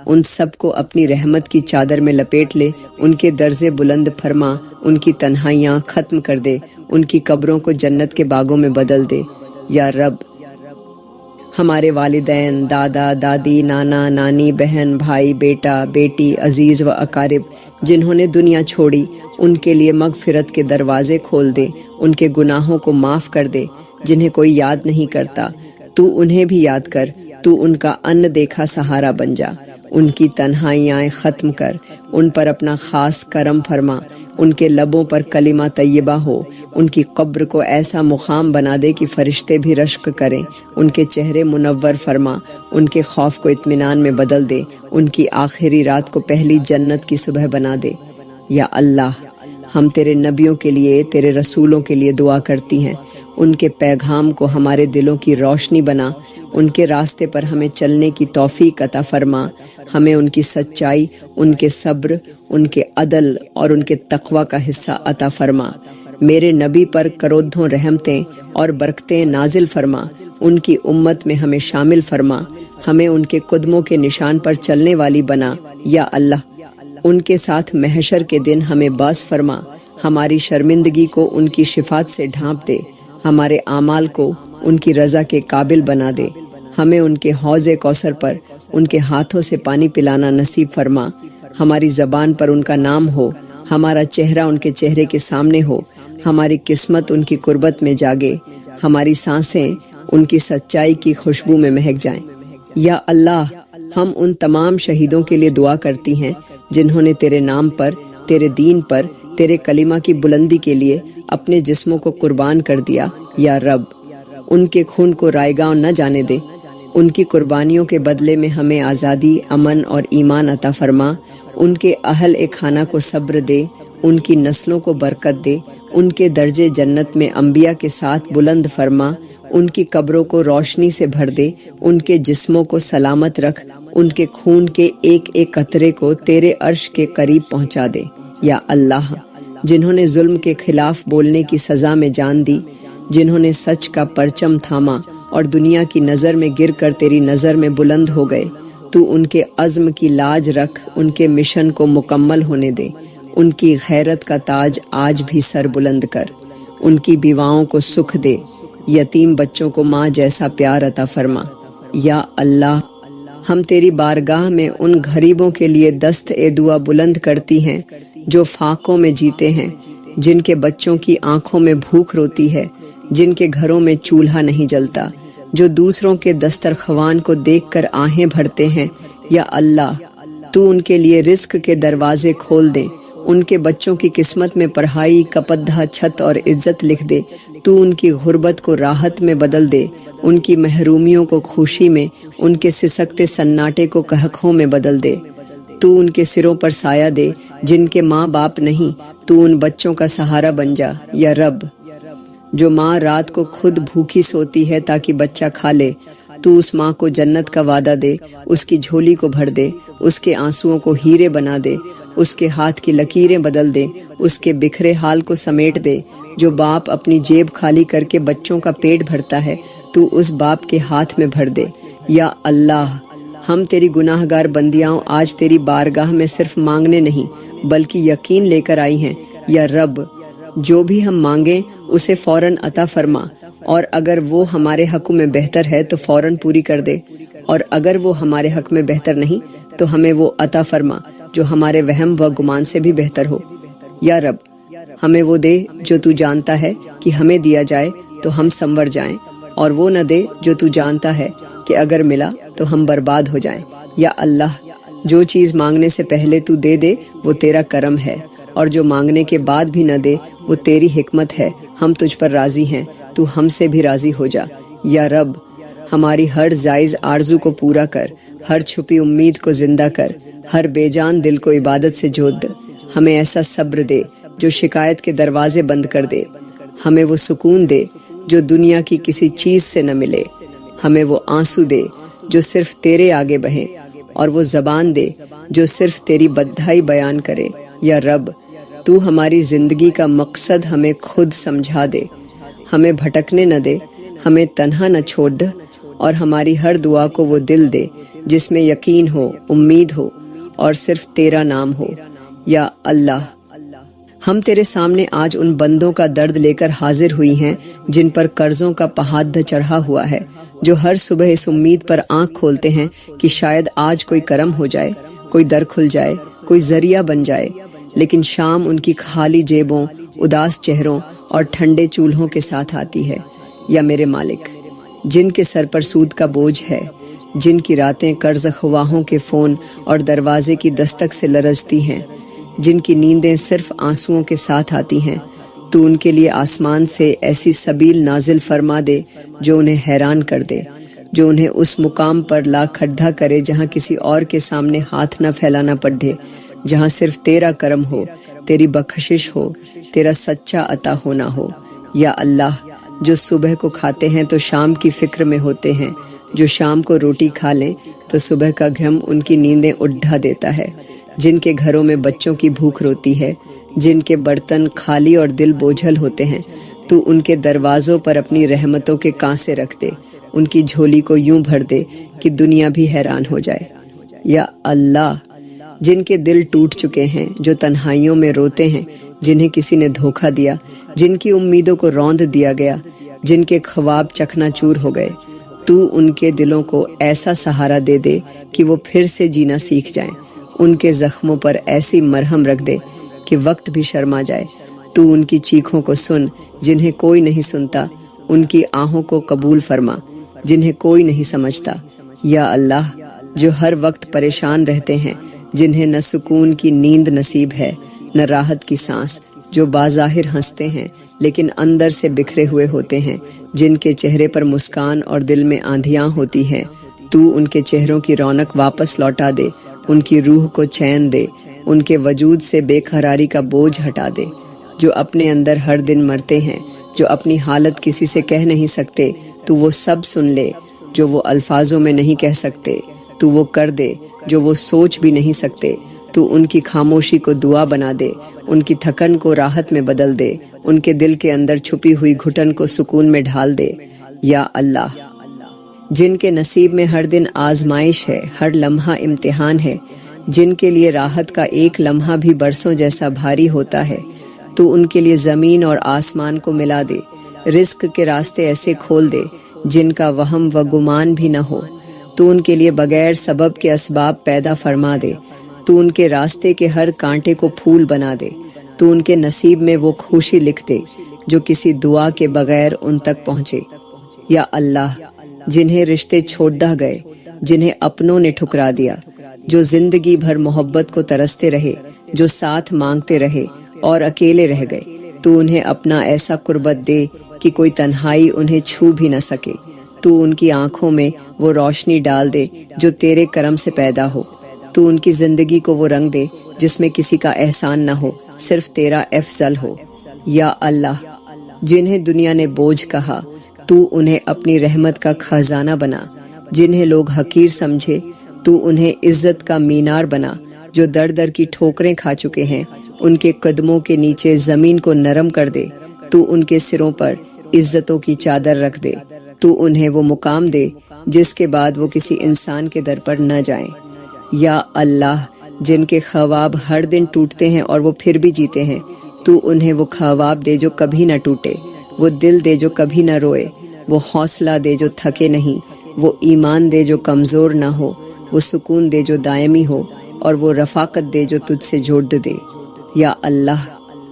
ان سب کو اپنی رحمت کی چادر میں لپیٹ لے، ان کے درجے بلند فرما، ان کی تنہائیاں ختم کر دے، ان کی قبروں کو جنت کے باغوں میں بدل دے۔ یا رب ہمارے والدین، دادا دادی، نانا نانی، بہن بھائی، بیٹا بیٹی، عزیز و اقارب جنہوں نے دنیا چھوڑی، ان کے لیے مغفرت کے دروازے کھول دے، ان کے گناہوں کو معاف کر دے۔ جنہیں کوئی یاد نہیں کرتا تو انہیں بھی یاد کر، تو ان کا ان دیکھا سہارا بن جا، ان کی تنہائیاں ختم کر، ان پر اپنا خاص کرم فرما، ان کے لبوں پر کلمہ طیبہ ہو، ان کی قبر کو ایسا مقام بنا دے کہ فرشتے بھی رشک کریں، ان کے چہرے منور فرما، ان کے خوف کو اطمینان میں بدل دے، ان کی آخری رات کو پہلی جنت کی صبح بنا دے۔ یا اللہ ہم تیرے نبیوں کے لیے، تیرے رسولوں کے لیے دعا کرتی ہیں، ان کے پیغام کو ہمارے دلوں کی روشنی بنا، ان کے راستے پر ہمیں چلنے کی توفیق عطا فرما، ہمیں ان کی سچائی، ان کے صبر، ان کے عدل اور ان کے تقوی کا حصہ عطا فرما۔ میرے نبی پر کرودھوں رحمتیں اور برکتیں نازل فرما، ان کی امت میں ہمیں شامل فرما، ہمیں ان کے قدموں کے نشان پر چلنے والی بنا۔ یا اللہ ان کے ساتھ محشر کے دن ہمیں باز فرما، ہماری شرمندگی کو ان کی شفاعت سے ڈھانپ دے، ہمارے اعمال کو ان کی رضا کے قابل بنا دے، ہمیں ان کے حوض کوثر پر ان کے ہاتھوں سے پانی پلانا نصیب فرما، ہماری زبان پر ان کا نام ہو، ہمارا چہرہ ان کے چہرے کے سامنے ہو، ہماری قسمت ان کی قربت میں جاگے، ہماری سانسیں ان کی سچائی کی خوشبو میں مہک جائیں۔ یا اللہ ہم ان تمام شہیدوں کے لیے دعا کرتی ہیں جنہوں نے تیرے نام پر، تیرے دین پر، تیرے کلمہ کی بلندی کے لیے اپنے جسموں کو قربان کر دیا۔ یا رب ان کے خون کو رائیگاں نہ جانے دے، ان کی قربانیوں کے بدلے میں ہمیں آزادی، امن اور ایمان عطا فرما، ان کے اہل خانہ کو صبر دے، ان کی نسلوں کو برکت دے، ان کے درجے جنت میں انبیاء کے ساتھ بلند فرما، ان کی قبروں کو روشنی سے بھر دے، ان کے جسموں کو سلامت رکھ، ان کے خون کے ایک ایک قطرے کو تیرے عرش کے قریب پہنچا دے۔ یا اللہ جنہوں نے ظلم کے خلاف بولنے کی سزا میں جان دی، جنہوں نے سچ کا پرچم تھاما اور دنیا کی نظر میں گر کر تیری نظر میں بلند ہو گئے، تو ان کے عزم کی لاج رکھ، ان کے مشن کو مکمل ہونے دے، ان کی غیرت کا تاج آج بھی سر بلند کر، ان کی بیواؤں کو سکھ دے، یتیم بچوں کو ماں جیسا پیار عطا فرما۔ یا اللہ ہم تیری بارگاہ میں ان غریبوں کے لیے دست دعا بلند کرتی ہیں جو فاقوں میں جیتے ہیں، جن کے بچوں کی آنکھوں میں بھوک روتی ہے، جن کے گھروں میں چولہا نہیں جلتا، جو دوسروں کے دسترخوان کو دیکھ کر آہیں بھرتے ہیں۔ یا اللہ تو ان کے لیے رزق کے دروازے کھول دے، ان کے بچوں کی قسمت میں پڑھائی، کپدھا، چھت اور عزت لکھ دے۔ تو ان کی غربت کو راحت میں بدل دے، ان کی محرومیوں کو خوشی میں، ان کے سسکتے سناٹے کو قہقہوں میں بدل دے۔ تو ان کے سروں پر سایہ دے جن کے ماں باپ نہیں، تو ان بچوں کا سہارا بن جا یا رب۔ جو ماں رات کو خود بھوکی سوتی ہے تاکہ بچہ کھا لے، تو اس ماں کو جنت کا وعدہ دے، اس کی جھولی کو بھر دے، اس کے آنسوؤں کو ہیرے بنا دے، اس کے ہاتھ کی لکیریں بدل دے، اس کے بکھرے حال کو سمیٹ دے۔ جو باپ اپنی جیب خالی کر کے بچوں کا پیٹ بھرتا ہے، تو اس باپ کے ہاتھ میں بھر دے۔ یا اللہ، ہم تیری گناہ گار بندیاں آج تیری بارگاہ میں صرف مانگنے نہیں بلکہ یقین لے کر آئی ہیں۔ یا رب، جو بھی ہم مانگیں اسے فوراً عطا فرما، اور اگر وہ ہمارے حق میں بہتر ہے تو فوراً پوری کر دے، اور اگر وہ ہمارے حق میں بہتر نہیں تو ہمیں وہ عطا فرما جو ہمارے وہم و گمان سے بھی بہتر ہو۔ یا رب، ہمیں وہ دے جو تو جانتا ہے کہ ہمیں دیا جائے تو ہم سنور جائیں، اور وہ نہ دے جو تو جانتا ہے کہ اگر ملا تو ہم برباد ہو جائیں۔ یا اللہ، جو چیز مانگنے سے پہلے تو دے دے وہ تیرا کرم ہے، اور جو مانگنے کے بعد بھی نہ دے وہ تیری حکمت ہے۔ ہم تجھ پر راضی ہیں، تو ہم سے بھی راضی ہو جا۔ یا رب، ہماری ہر جائز آرزو کو پورا کر، ہر چھپی امید کو زندہ کر، ہر بے جان دل کو عبادت سے جوت۔ ہمیں ایسا صبر دے جو شکایت کے دروازے بند کر دے، ہمیں وہ سکون دے جو دنیا کی کسی چیز سے نہ ملے، ہمیں وہ آنسو دے جو صرف تیرے آگے بہیں، اور وہ زبان دے جو صرف تیری بدھائی بیان کرے۔ یا رب، تو ہماری زندگی کا مقصد ہمیں خود سمجھا دے، ہمیں بھٹکنے نہ دے، ہمیں تنہا نہ چھوڑ دے، اور ہماری ہر دعا کو وہ دل دے جس میں یقین ہو، امید ہو، اور صرف تیرا نام ہو۔ یا اللہ، ہم تیرے سامنے آج ان بندوں کا درد لے کر حاضر ہوئی ہیں جن پر قرضوں کا پہاڑ چڑھا ہوا ہے، جو ہر صبح اس امید پر آنکھ کھولتے ہیں کہ شاید آج کوئی کرم ہو جائے، کوئی در کھل جائے، کوئی ذریعہ بن جائے، لیکن شام ان کی خالی جیبوں، اداس چہروں اور ٹھنڈے چولہوں کے ساتھ آتی ہے۔ یا میرے مالک، جن کے سر پر سود کا بوجھ ہے، جن کی راتیں قرض خواہوں کے فون اور دروازے کی دستک سے لرزتی ہیں، جن کی نیندیں صرف آنسوؤں کے ساتھ آتی ہیں، تو ان کے لیے آسمان سے ایسی سبیل نازل فرما دے جو انہیں حیران کر دے، جو انہیں اس مقام پر لا کھڑا کرے جہاں کسی اور کے سامنے ہاتھ نہ پھیلانا پڑے، جہاں صرف تیرا کرم ہو، تیری بخشش ہو، تیرا سچا عطا ہونا ہو۔ یا اللہ، جو صبح کو کھاتے ہیں تو شام کی فکر میں ہوتے ہیں، جو شام کو روٹی کھا لیں تو صبح کا غم ان کی نیندیں اٹھا دیتا ہے، جن کے گھروں میں بچوں کی بھوک روتی ہے، جن کے برتن خالی اور دل بوجھل ہوتے ہیں، تو ان کے دروازوں پر اپنی رحمتوں کے کانسے رکھ دے، ان کی جھولی کو یوں بھر دے کہ دنیا بھی حیران ہو جائے۔ یا اللہ، جن کے دل ٹوٹ چکے ہیں، جو تنہائیوں میں روتے ہیں، جنہیں کسی نے دھوکہ دیا، جن کی امیدوں کو روند دیا گیا، جن کے خواب چکنا چور ہو گئے، تو ان کے دلوں کو ایسا سہارا دے دے کہ وہ پھر سے جینا سیکھ جائیں، ان کے زخموں پر ایسی مرہم رکھ دے کہ وقت بھی شرما جائے۔ تو ان کی چیخوں کو سن جنہیں کوئی نہیں سنتا، ان کی آہوں کو قبول فرما جنہیں کوئی نہیں سمجھتا۔ یا اللہ، جو ہر وقت پریشان رہتے ہیں، جنہیں نہ سکون کی نیند نصیب ہے، نہ راحت کی سانس، جو بظاہر ہنستے ہیں لیکن اندر سے بکھرے ہوئے ہوتے ہیں، جن کے چہرے پر مسکان اور دل میں آندھیاں ہوتی ہیں، تو ان کے چہروں کی رونق واپس لوٹا دے، ان کی روح کو چین دے، ان کے وجود سے بے قراری کا بوجھ ہٹا دے۔ جو اپنے اندر ہر دن مرتے ہیں، جو اپنی حالت کسی سے کہہ نہیں سکتے، تو وہ سب سن لے، جو وہ الفاظوں میں نہیں کہہ سکتے تو وہ کر دے، جو وہ سوچ بھی نہیں سکتے تو ان کی خاموشی کو دعا بنا دے، ان کی تھکن کو راحت میں بدل دے، ان کے دل کے اندر چھپی ہوئی گھٹن کو سکون میں ڈھال دے۔ یا اللہ، جن کے نصیب میں ہر دن آزمائش ہے، ہر لمحہ امتحان ہے، جن کے لیے راحت کا ایک لمحہ بھی برسوں جیسا بھاری ہوتا ہے، تو ان کے لیے زمین اور آسمان کو ملا دے، رزق کے راستے ایسے کھول دے جن کا وہم و گمان بھی نہ ہو، تو ان کے لیے بغیر سبب کے اسباب پیدا فرما دے، تو ان کے راستے کے ہر کانٹے کو پھول بنا دے، تو ان کے نصیب میں وہ خوشی لکھ دے جو کسی دعا کے بغیر ان تک پہنچے۔ یا اللہ، جنہیں رشتے چھوڑا گئے، جنہیں اپنوں نے ٹھکرا دیا، جو زندگی بھر محبت کو ترستے رہے، جو ساتھ مانگتے رہے اور اکیلے رہ گئے، تو انہیں اپنا ایسا قربت دے کہ کوئی تنہائی انہیں چھو بھی نہ سکے۔ تو ان کی آنکھوں میں وہ روشنی ڈال دے جو تیرے کرم سے پیدا ہو۔ تو ان کی زندگی کو وہ رنگ دے جس میں کسی کا احسان نہ ہو، صرف تیرا افضل ہو۔ یا اللہ، جنہیں دنیا نے بوجھ کہا، تو انہیں اپنی رحمت کا خزانہ بنا۔ جنہیں لوگ حقیر سمجھے، تو انہیں عزت کا مینار بنا۔ جو در در کی ٹھوکریں کھا چکے ہیں، ان کے قدموں کے نیچے زمین کو نرم کر دے۔ تو ان کے سروں پر عزتوں کی چادر رکھ دے۔ تو انہیں وہ مقام دے جس کے بعد وہ کسی انسان کے در پر نہ جائیں۔ یا اللہ، جن کے خواب ہر دن ٹوٹتے ہیں اور وہ پھر بھی جیتے ہیں، تو انہیں وہ خواب دے جو کبھی نہ ٹوٹے، وہ دل دے جو کبھی نہ روئے، وہ حوصلہ دے جو تھکے نہیں، وہ ایمان دے جو کمزور نہ ہو، وہ سکون دے جو دائمی ہو، اور وہ رفاقت دے جو تجھ سے جوڑ دے۔ یا اللہ،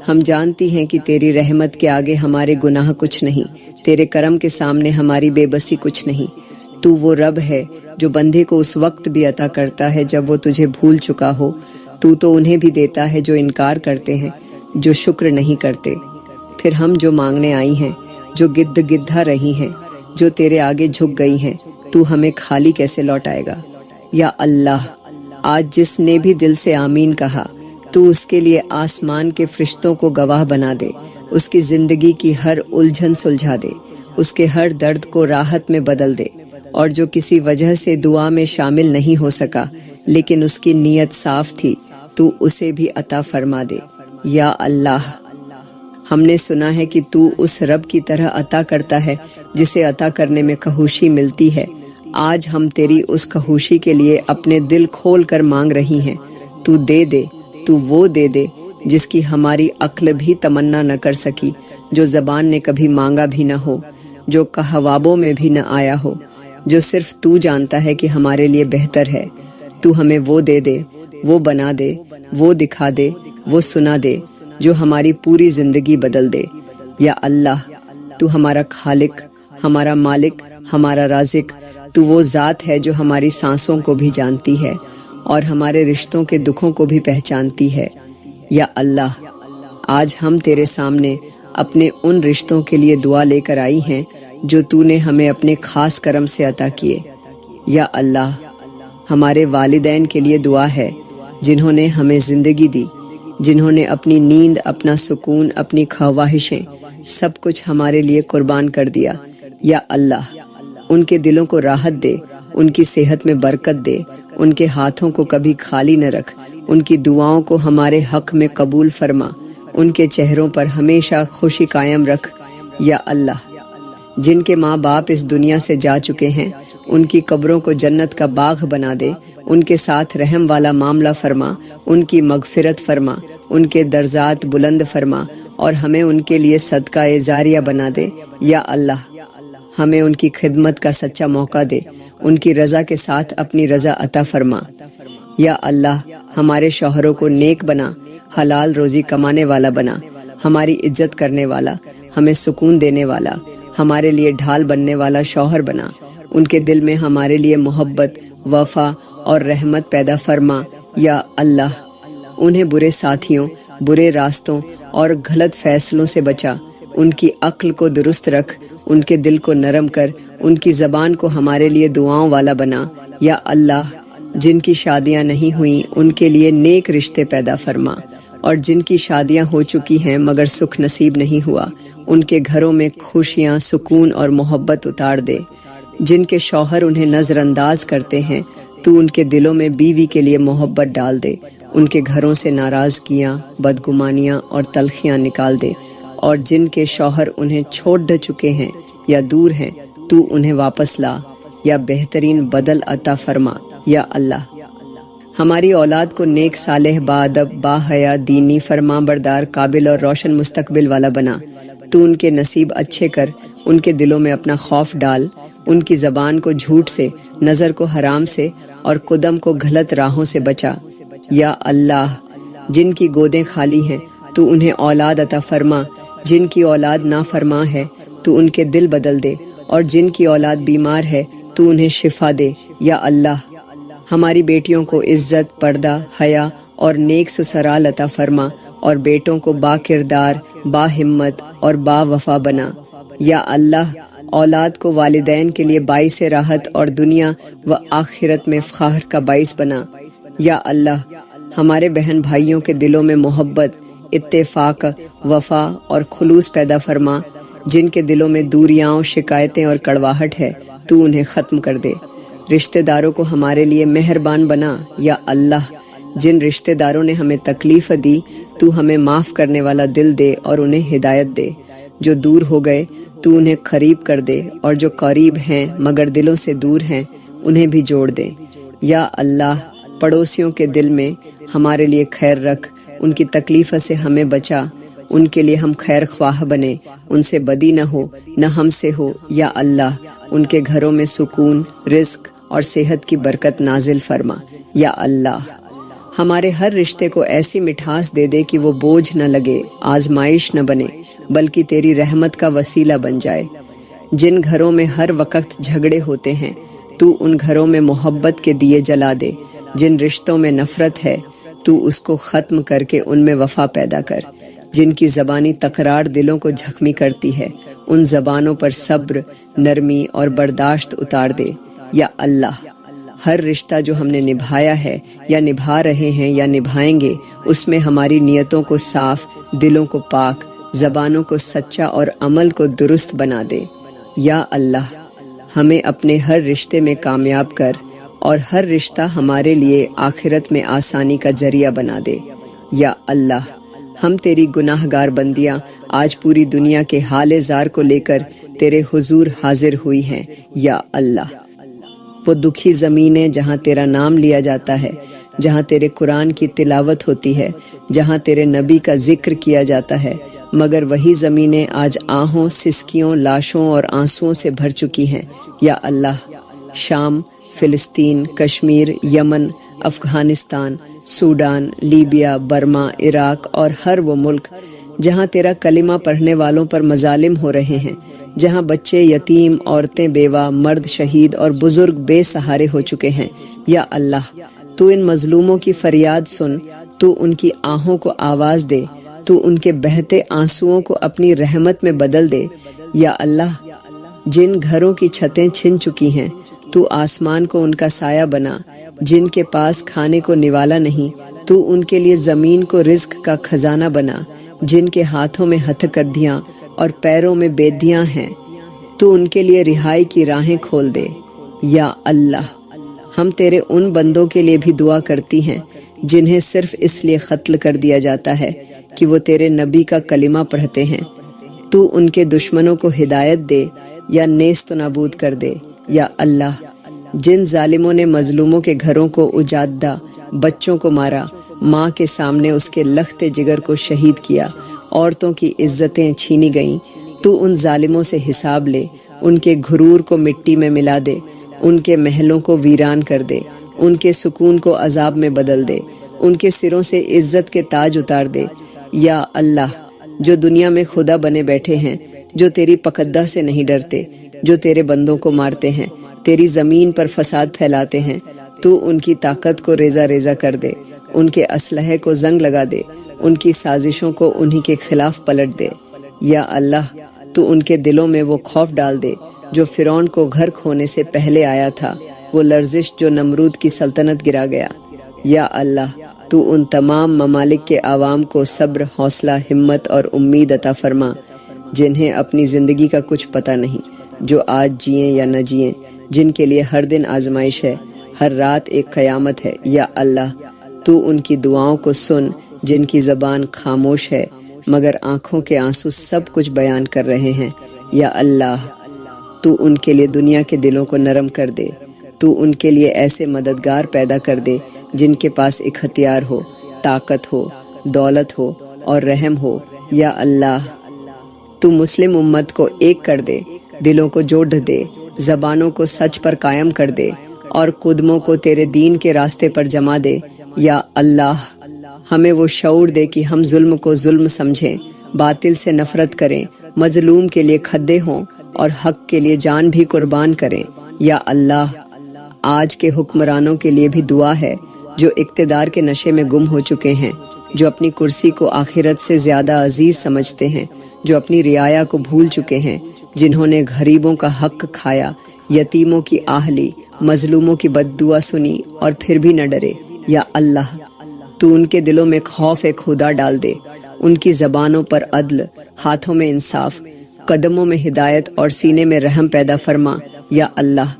ہم جانتی ہیں کہ تیری رحمت کے آگے ہمارے گناہ کچھ نہیں، تیرے کرم کے سامنے ہماری بے بسی کچھ نہیں۔ تو وہ رب ہے جو بندے کو اس وقت بھی عطا کرتا ہے جب وہ تجھے بھول چکا ہو۔ تو انہیں بھی دیتا ہے جو انکار کرتے ہیں، جو شکر نہیں کرتے۔ پھر ہم جو مانگنے آئی ہیں، جو گدھا رہی ہیں، جو تیرے آگے جھک گئی ہیں، تو ہمیں خالی کیسے لوٹائے گا؟ یا اللہ، آج جس نے بھی دل سے آمین کہا، تو اس کے لیے آسمان کے فرشتوں کو گواہ بنا دے، اس کی زندگی کی ہر الجھن سلجھا دے، اس کے ہر درد کو راحت میں بدل دے، اور جو کسی وجہ سے دعا میں شامل نہیں ہو سکا لیکن اس کی نیت صاف تھی، تو اسے بھی عطا فرما دے۔ یا اللہ، ہم نے سنا ہے کہ تو اس رب کی طرح عطا کرتا ہے جسے عطا کرنے میں خاموشی ملتی ہے۔ آج ہم تیری اس خاموشی کے لیے اپنے دل کھول کر مانگ رہی ہیں۔ تو دے دے، تو وہ دے دے جس کی ہماری عقل بھی تمنا نہ کر سکی، جو زبان نے کبھی مانگا بھی نہ ہو، جو کہوابوں میں بھی نہ آیا ہو، جو صرف تو جانتا ہے کہ ہمارے لیے بہتر ہے۔ تو ہمیں وہ دے دے، وہ بنا دے، وہ دکھا دے، وہ سنا دے جو ہماری پوری زندگی بدل دے۔ یا اللہ، تو ہمارا خالق، ہمارا مالک، ہمارا رازق، تو وہ ذات ہے جو ہماری سانسوں کو بھی جانتی ہے اور ہمارے رشتوں کے دکھوں کو بھی پہچانتی ہے۔ یا اللہ، آج ہم تیرے سامنے اپنے ان رشتوں کے لیے دعا لے کر آئی ہیں جو تو نے ہمیں اپنے خاص کرم سے عطا کیے۔ یا اللہ، ہمارے والدین کے لیے دعا ہے جنہوں نے ہمیں زندگی دی، جنہوں نے اپنی نیند، اپنا سکون، اپنی خواہشیں، سب کچھ ہمارے لیے قربان کر دیا۔ یا اللہ، ان کے دلوں کو راحت دے، ان کی صحت میں برکت دے، ان کے ہاتھوں کو کبھی خالی نہ رکھ، ان کی دعاؤں کو ہمارے حق میں قبول فرما، ان کے چہروں پر ہمیشہ خوشی قائم رکھ۔ یا اللہ، جن کے ماں باپ اس دنیا سے جا چکے ہیں، ان کی قبروں کو جنت کا باغ بنا دے، ان کے ساتھ رحم والا معاملہ فرما، ان کی مغفرت فرما، ان کے درجات بلند فرما، اور ہمیں ان کے لیے صدقہ جاریہ بنا دے۔ یا اللہ، ہمیں ان کی خدمت کا سچا موقع دے، ان کی رضا کے ساتھ اپنی رضا عطا فرما۔ یا اللہ، ہمارے شوہروں کو نیک بنا، حلال روزی کمانے والا بنا، ہماری عزت کرنے والا، ہمیں سکون دینے والا، ہمارے لیے ڈھال بننے والا شوہر بنا۔ ان کے دل میں ہمارے لیے محبت، وفا اور رحمت پیدا فرما۔ یا اللہ، انہیں برے ساتھیوں، برے راستوں اور غلط فیصلوں سے بچا، ان کی عقل کو درست رکھ، ان کے دل کو نرم کر، ان کی زبان کو ہمارے لیے دعاؤں والا بنا۔ یا اللہ، جن کی شادیاں نہیں ہوئیں ان کے لیے نیک رشتے پیدا فرما، اور جن کی شادیاں ہو چکی ہیں مگر سکھ نصیب نہیں ہوا، ان کے گھروں میں خوشیاں، سکون اور محبت اتار دے۔ جن کے شوہر انہیں نظر انداز کرتے ہیں، تو ان کے دلوں میں بیوی کے لیے محبت ڈال دے، ان کے گھروں سے ناراضگیاں، بدگمانیاں اور تلخیاں نکال دے۔ اور جن کے شوہر انہیں چھوڑ چکے ہیں یا دور ہیں، تو انہیں واپس لا یا بہترین بدل عطا فرما۔ یا اللہ، ہماری اولاد کو نیک، صالح، باادب، باحیا، دینی، فرمان بردار، قابل اور روشن مستقبل والا بنا۔ تو ان کے نصیب اچھے کر، ان کے دلوں میں اپنا خوف ڈال، ان کی زبان کو جھوٹ سے، نظر کو حرام سے، اور قدم کو غلط راہوں سے بچا۔ یا اللہ، جن کی گودیں خالی ہیں تو انہیں اولاد عطا فرما، جن کی اولاد نافرما ہے تو ان کے دل بدل دے، اور جن کی اولاد بیمار ہے تو انہیں شفا دے۔ یا اللہ، ہماری بیٹیوں کو عزت، پردہ، حیا اور نیک سسرال عطا فرما، اور بیٹوں کو با کردار، با ہمت اور با وفا بنا۔ یا اللہ، اولاد کو والدین کے لیے باعث راحت اور دنیا و آخرت میں فخر کا باعث بنا۔ یا اللہ، ہمارے بہن بھائیوں کے دلوں میں محبت، اتفاق، وفا اور خلوص پیدا فرما۔ جن کے دلوں میں دوریاں، شکایتیں اور کڑواہٹ ہے، تو انہیں ختم کر دے۔ رشتہ داروں کو ہمارے لیے مہربان بنا۔ یا اللہ، جن رشتہ داروں نے ہمیں تکلیف دی، تو ہمیں معاف کرنے والا دل دے اور انہیں ہدایت دے۔ جو دور ہو گئے تو انہیں قریب کر دے، اور جو قریب ہیں مگر دلوں سے دور ہیں انہیں بھی جوڑ دے۔ یا اللہ، پڑوسیوں کے دل میں ہمارے لیے خیر رکھ، ان کی تکلیف سے ہمیں بچا، ان کے لیے ہم خیر خواہ بنے، ان سے بدی نہ ہو نہ ہم سے ہو۔ یا اللہ، ان کے گھروں میں سکون، رزق اور صحت کی برکت نازل فرما۔ یا اللہ، ہمارے ہر رشتے کو ایسی مٹھاس دے دے کہ وہ بوجھ نہ لگے، آزمائش نہ بنے، بلکہ تیری رحمت کا وسیلہ بن جائے۔ جن گھروں میں ہر وقت جھگڑے ہوتے ہیں، تو ان گھروں میں محبت کے دیے جلا دے۔ جن رشتوں میں نفرت ہے، تو اس کو ختم کر کے ان میں وفا پیدا کر۔ جن کی زبانی تکرار دلوں کو زخمی کرتی ہے، ان زبانوں پر صبر، نرمی اور برداشت اتار دے۔ یا اللہ، ہر رشتہ جو ہم نے نبھایا ہے یا نبھا رہے ہیں یا نبھائیں گے، اس میں ہماری نیتوں کو صاف، دلوں کو پاک، زبانوں کو سچا اور عمل کو درست بنا دے۔ یا اللہ، ہمیں اپنے ہر رشتے میں کامیاب کر، اور ہر رشتہ ہمارے لیے آخرت میں آسانی کا ذریعہ بنا دے۔ یا اللہ، ہم تیری گناہ گار بندیاں آج پوری دنیا کے حال زار کو لے کر تیرے حضور حاضر ہوئی ہیں۔ یا اللہ، وہ دکھی زمینیں جہاں تیرا نام لیا جاتا ہے، جہاں تیرے قرآن کی تلاوت ہوتی ہے، جہاں تیرے نبی کا ذکر کیا جاتا ہے، مگر وہی زمینیں آج آہوں، سسکیوں، لاشوں اور آنسوؤں سے بھر چکی ہیں۔ یا اللہ، شام، فلسطین، Kashmir, Yemen, Afghanistan, Sudan, Libya, Burma, Iraq اور ہر وہ ملک جہاں تیرا کلمہ پڑھنے والوں پر مظالم ہو رہے ہیں، جہاں بچے یتیم، عورتیں بیوہ، مرد شہید اور بزرگ بے سہارے ہو چکے ہیں۔ یا اللہ، تو ان مظلوموں کی فریاد سن، تو ان کی آہوں کو آواز دے، تو ان کے بہتے آنسوؤں کو اپنی رحمت میں بدل دے۔ یا اللہ، جن گھروں کی چھتیں چھن چکی ہیں، تو آسمان کو ان کا سایہ بنا۔ جن کے پاس کھانے کو نوالا نہیں، تو ان کے لیے زمین کو رزق کا خزانہ بنا۔ جن کے ہاتھوں میں ہتھ کدیاں اور پیروں میں بیدیاں ہیں، تو ان کے لیے رہائی کی راہیں کھول دے۔ یا اللہ، ہم تیرے ان بندوں کے لیے بھی دعا کرتی ہیں جنہیں صرف اس لیے قتل کر دیا جاتا ہے کہ وہ تیرے نبی کا کلمہ پڑھتے ہیں۔ تو ان کے دشمنوں کو ہدایت دے یا نیست و نابود کر دے۔ یا اللہ، جن ظالموں نے مظلوموں کے گھروں کو اجاڑا، بچوں کو مارا، ماں کے سامنے اس کے لخت جگر کو شہید کیا، عورتوں کی عزتیں چھینی گئیں، تو ان ظالموں سے حساب لے، ان کے غرور کو مٹی میں ملا دے، ان کے محلوں کو ویران کر دے، ان کے سکون کو عذاب میں بدل دے، ان کے سروں سے عزت کے تاج اتار دے۔ یا اللہ، جو دنیا میں خدا بنے بیٹھے ہیں، جو تیری پکدہ سے نہیں ڈرتے، جو تیرے بندوں کو مارتے ہیں، تیری زمین پر فساد پھیلاتے ہیں، تو ان کی طاقت کو ریزہ ریزہ کر دے، ان کے اسلحے کو زنگ لگا دے، ان کی سازشوں کو انہی کے خلاف پلٹ دے۔ یا اللہ، تو ان کے دلوں میں وہ خوف ڈال دے جو فرعون کو گھر کھونے سے پہلے آیا تھا، وہ لرزش جو نمرود کی سلطنت گرا گیا۔ یا اللہ، تو ان تمام ممالک کے عوام کو صبر، حوصلہ، ہمت اور امید عطا فرما جنہیں اپنی زندگی کا کچھ پتہ نہیں، جو آج جئیں یا نہ جئیں، جن کے لیے ہر دن آزمائش ہے، ہر رات ایک قیامت ہے۔ یا اللہ، تو ان کی دعاؤں کو سن جن کی زبان خاموش ہے، مگر آنکھوں کے آنسو سب کچھ بیان کر رہے ہیں۔ یا اللہ، تو ان کے لیے دنیا کے دلوں کو نرم کر دے، تو ان کے لیے ایسے مددگار پیدا کر دے جن کے پاس اختیار ہو، طاقت ہو، دولت ہو اور رحم ہو۔ یا اللہ، تو مسلم امت کو ایک کر دے، دلوں کو جوڑ دے، زبانوں کو سچ پر قائم کر دے اور قدموں کو تیرے دین کے راستے پر جما دے۔ یا اللہ، ہمیں وہ شعور دے کہ ہم ظلم کو ظلم سمجھیں، باطل سے نفرت کریں، مظلوم کے لیے کھڑے ہوں اور حق کے لیے جان بھی قربان کریں۔ یا اللہ، آج کے حکمرانوں کے لیے بھی دعا ہے جو اقتدار کے نشے میں گم ہو چکے ہیں، جو اپنی کرسی کو آخرت سے زیادہ عزیز سمجھتے ہیں، جو اپنی رعایا کو بھول چکے ہیں، جنہوں نے غریبوں کا حق کھایا، یتیموں کی آہ لی، مظلوموں کی بد دعا سنی اور پھر بھی نہ ڈرے۔ یا اللہ، تو ان کے دلوں میں خوف خدا ڈال دے، ان کی زبانوں پر عدل، ہاتھوں میں انصاف، قدموں میں ہدایت اور سینے میں رحم پیدا فرما۔ یا اللہ،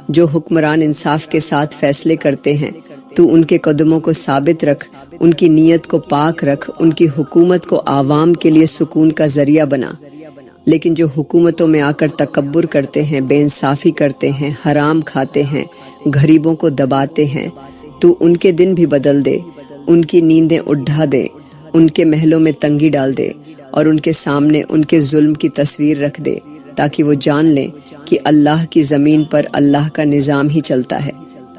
جو حکمران انصاف کے ساتھ فیصلے کرتے ہیں، تو ان کے قدموں کو ثابت رکھ، ان کی نیت کو پاک رکھ، ان کی حکومت کو عوام کے لیے سکون کا ذریعہ بنا۔ لیکن جو حکومتوں میں آ کر تکبر کرتے ہیں، بے انصافی کرتے ہیں، حرام کھاتے ہیں، غریبوں کو دباتے ہیں، تو ان کے دن بھی بدل دے، ان کی نیندیں اٹھا دے، ان کے محلوں میں تنگی ڈال دے اور ان کے سامنے ان کے ظلم کی تصویر رکھ دے، تاکہ وہ جان لیں کہ اللہ کی زمین پر اللہ کا نظام ہی چلتا ہے۔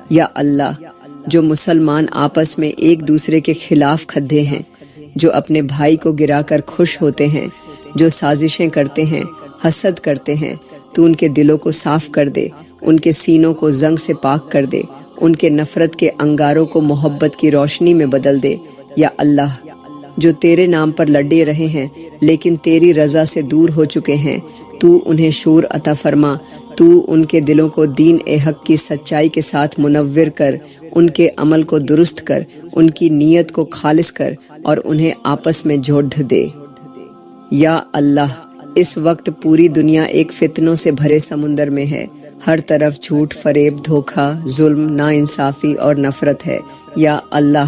یا اللہ، جو مسلمان آپس میں ایک دوسرے کے خلاف کھدے ہیں، جو اپنے بھائی کو گرا کر خوش ہوتے ہیں، جو سازشیں کرتے ہیں، حسد کرتے ہیں، تو ان کے دلوں کو صاف کر دے، ان کے سینوں کو زنگ سے پاک کر دے، ان کے نفرت کے انگاروں کو محبت کی روشنی میں بدل دے۔ یا اللہ، جو تیرے نام پر لڑے رہے ہیں لیکن تیری رضا سے دور ہو چکے ہیں، تو انہیں شعور عطا فرما، تو ان کے دلوں کو دین حق کی سچائی کے ساتھ منور کر، ان کے عمل کو درست کر، ان کی نیت کو خالص کر اور انہیں آپس میں جوڑ دے۔ یا اللہ، اس وقت پوری دنیا ایک فتنوں سے بھرے سمندر میں ہے، ہر طرف جھوٹ، فریب، دھوکہ، ظلم، ناانصافی اور نفرت ہے۔ یا اللہ،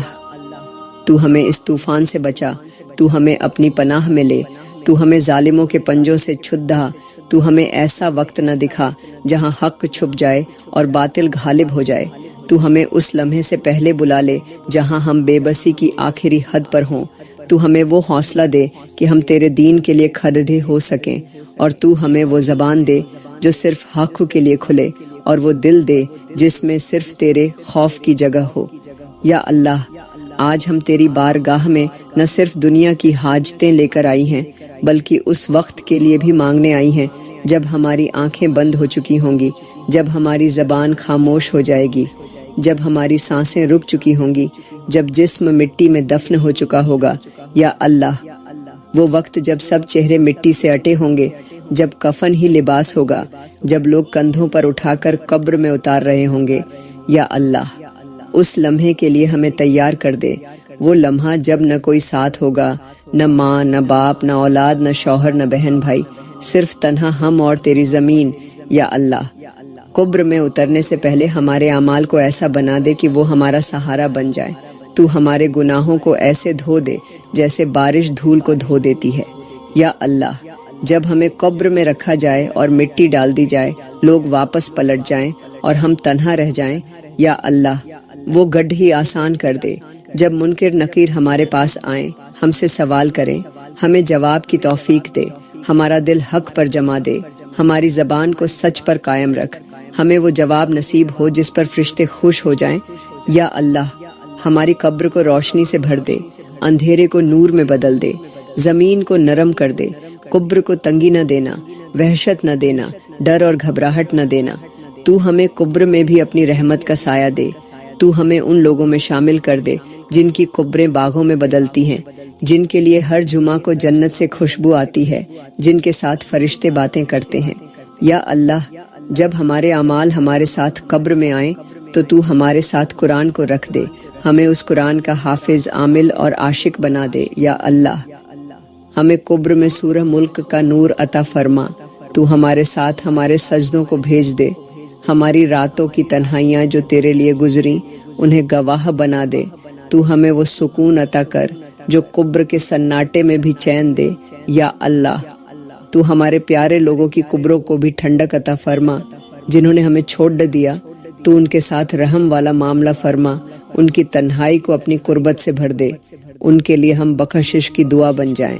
تو ہمیں اس طوفان سے بچا، تو ہمیں اپنی پناہ میں لے، تو ہمیں ظالموں کے پنجوں سے چھدا، تو ہمیں ایسا وقت نہ دکھا جہاں حق چھپ جائے اور باطل غالب ہو جائے، تو ہمیں اس لمحے سے پہلے بلا لے جہاں ہم بے بسی کی آخری حد پر ہوں، تو ہمیں وہ حوصلہ دے کہ ہم تیرے دین کے لیے کھڑے ہو سکیں، اور تو ہمیں وہ زبان دے جو صرف حق کے لیے کھلے، اور وہ دل دے جس میں صرف تیرے خوف کی جگہ ہو۔ یا اللہ، آج ہم تیری بارگاہ میں نہ صرف دنیا کی حاجتیں لے کر آئی ہیں، بلکہ اس وقت کے لیے بھی مانگنے آئی ہیں جب ہماری آنکھیں بند ہو چکی ہوں گی، جب ہماری زبان خاموش ہو جائے گی، جب ہماری سانسیں رک چکی ہوں گی، جب جسم مٹی میں دفن ہو چکا ہوگا۔ یا اللہ، وہ وقت جب سب چہرے مٹی سے اٹے ہوں گے، جب کفن ہی لباس ہوگا، جب لوگ کندھوں پر اٹھا کر قبر میں اتار رہے ہوں گے۔ یا اللہ، اس لمحے کے لیے ہمیں تیار کر دے، وہ لمحہ جب نہ کوئی ساتھ ہوگا، نہ ماں، نہ باپ، نہ اولاد، نہ شوہر، نہ بہن بھائی، صرف تنہا ہم اور تیری زمین۔ یا اللہ، قبر میں اترنے سے پہلے ہمارے اعمال کو ایسا بنا دے کہ وہ ہمارا سہارا بن جائے، تو ہمارے گناہوں کو ایسے دھو دے جیسے بارش دھول کو دھو دیتی ہے۔ یا اللہ، جب ہمیں قبر میں رکھا جائے اور مٹی ڈال دی جائے، لوگ واپس پلٹ جائیں اور ہم تنہا رہ جائیں، یا اللہ، وہ گڈھ ہی آسان کر دے۔ جب منکر نکیر ہمارے پاس آئیں، ہم سے سوال کریں، ہمیں جواب کی توفیق دے، ہمارا دل حق پر جما دے، ہماری زبان کو سچ پر قائم رکھ، ہمیں وہ جواب نصیب ہو جس پر فرشتے خوش ہو جائیں۔ یا اللہ، ہماری قبر کو روشنی سے بھر دے، اندھیرے کو نور میں بدل دے، زمین کو نرم کر دے، قبر کو تنگی نہ دینا، وحشت نہ دینا، ڈر اور گھبراہٹ نہ دینا۔ تو ہمیں قبر میں بھی اپنی رحمت کا سایہ دے، تو ہمیں ان لوگوں میں شامل کر دے جن کی قبریں باغوں میں بدلتی ہیں، جن کے لیے ہر جمعہ کو جنت سے خوشبو آتی ہے، جن کے ساتھ فرشتے باتیں کرتے ہیں۔ یا اللہ، جب ہمارے اعمال ہمارے ساتھ قبر میں آئیں تو ہمارے ساتھ قرآن کو رکھ دے، ہمیں اس قرآن کا حافظ، عامل اور عاشق بنا دے۔ یا اللہ، ہمیں قبر میں سورہ ملک کا نور عطا فرما، تو ہمارے ساتھ ہمارے سجدوں کو بھیج دے، ہماری راتوں کی تنہائیاں جو تیرے لیے گزری انہیں گواہ بنا دے، تو ہمیں وہ سکون عطا کر جو قبر کے سناٹے میں بھی چین دے۔ یا اللہ، تو ہمارے پیارے لوگوں کی قبروں کو بھی ٹھنڈک عطا فرما، جنہوں نے ہمیں چھوڑ دیا، تو ان کے ساتھ رحم والا معاملہ فرما، ان کی تنہائی کو اپنی قربت سے بھر دے، ان کے لیے ہم بخشش کی دعا بن جائیں۔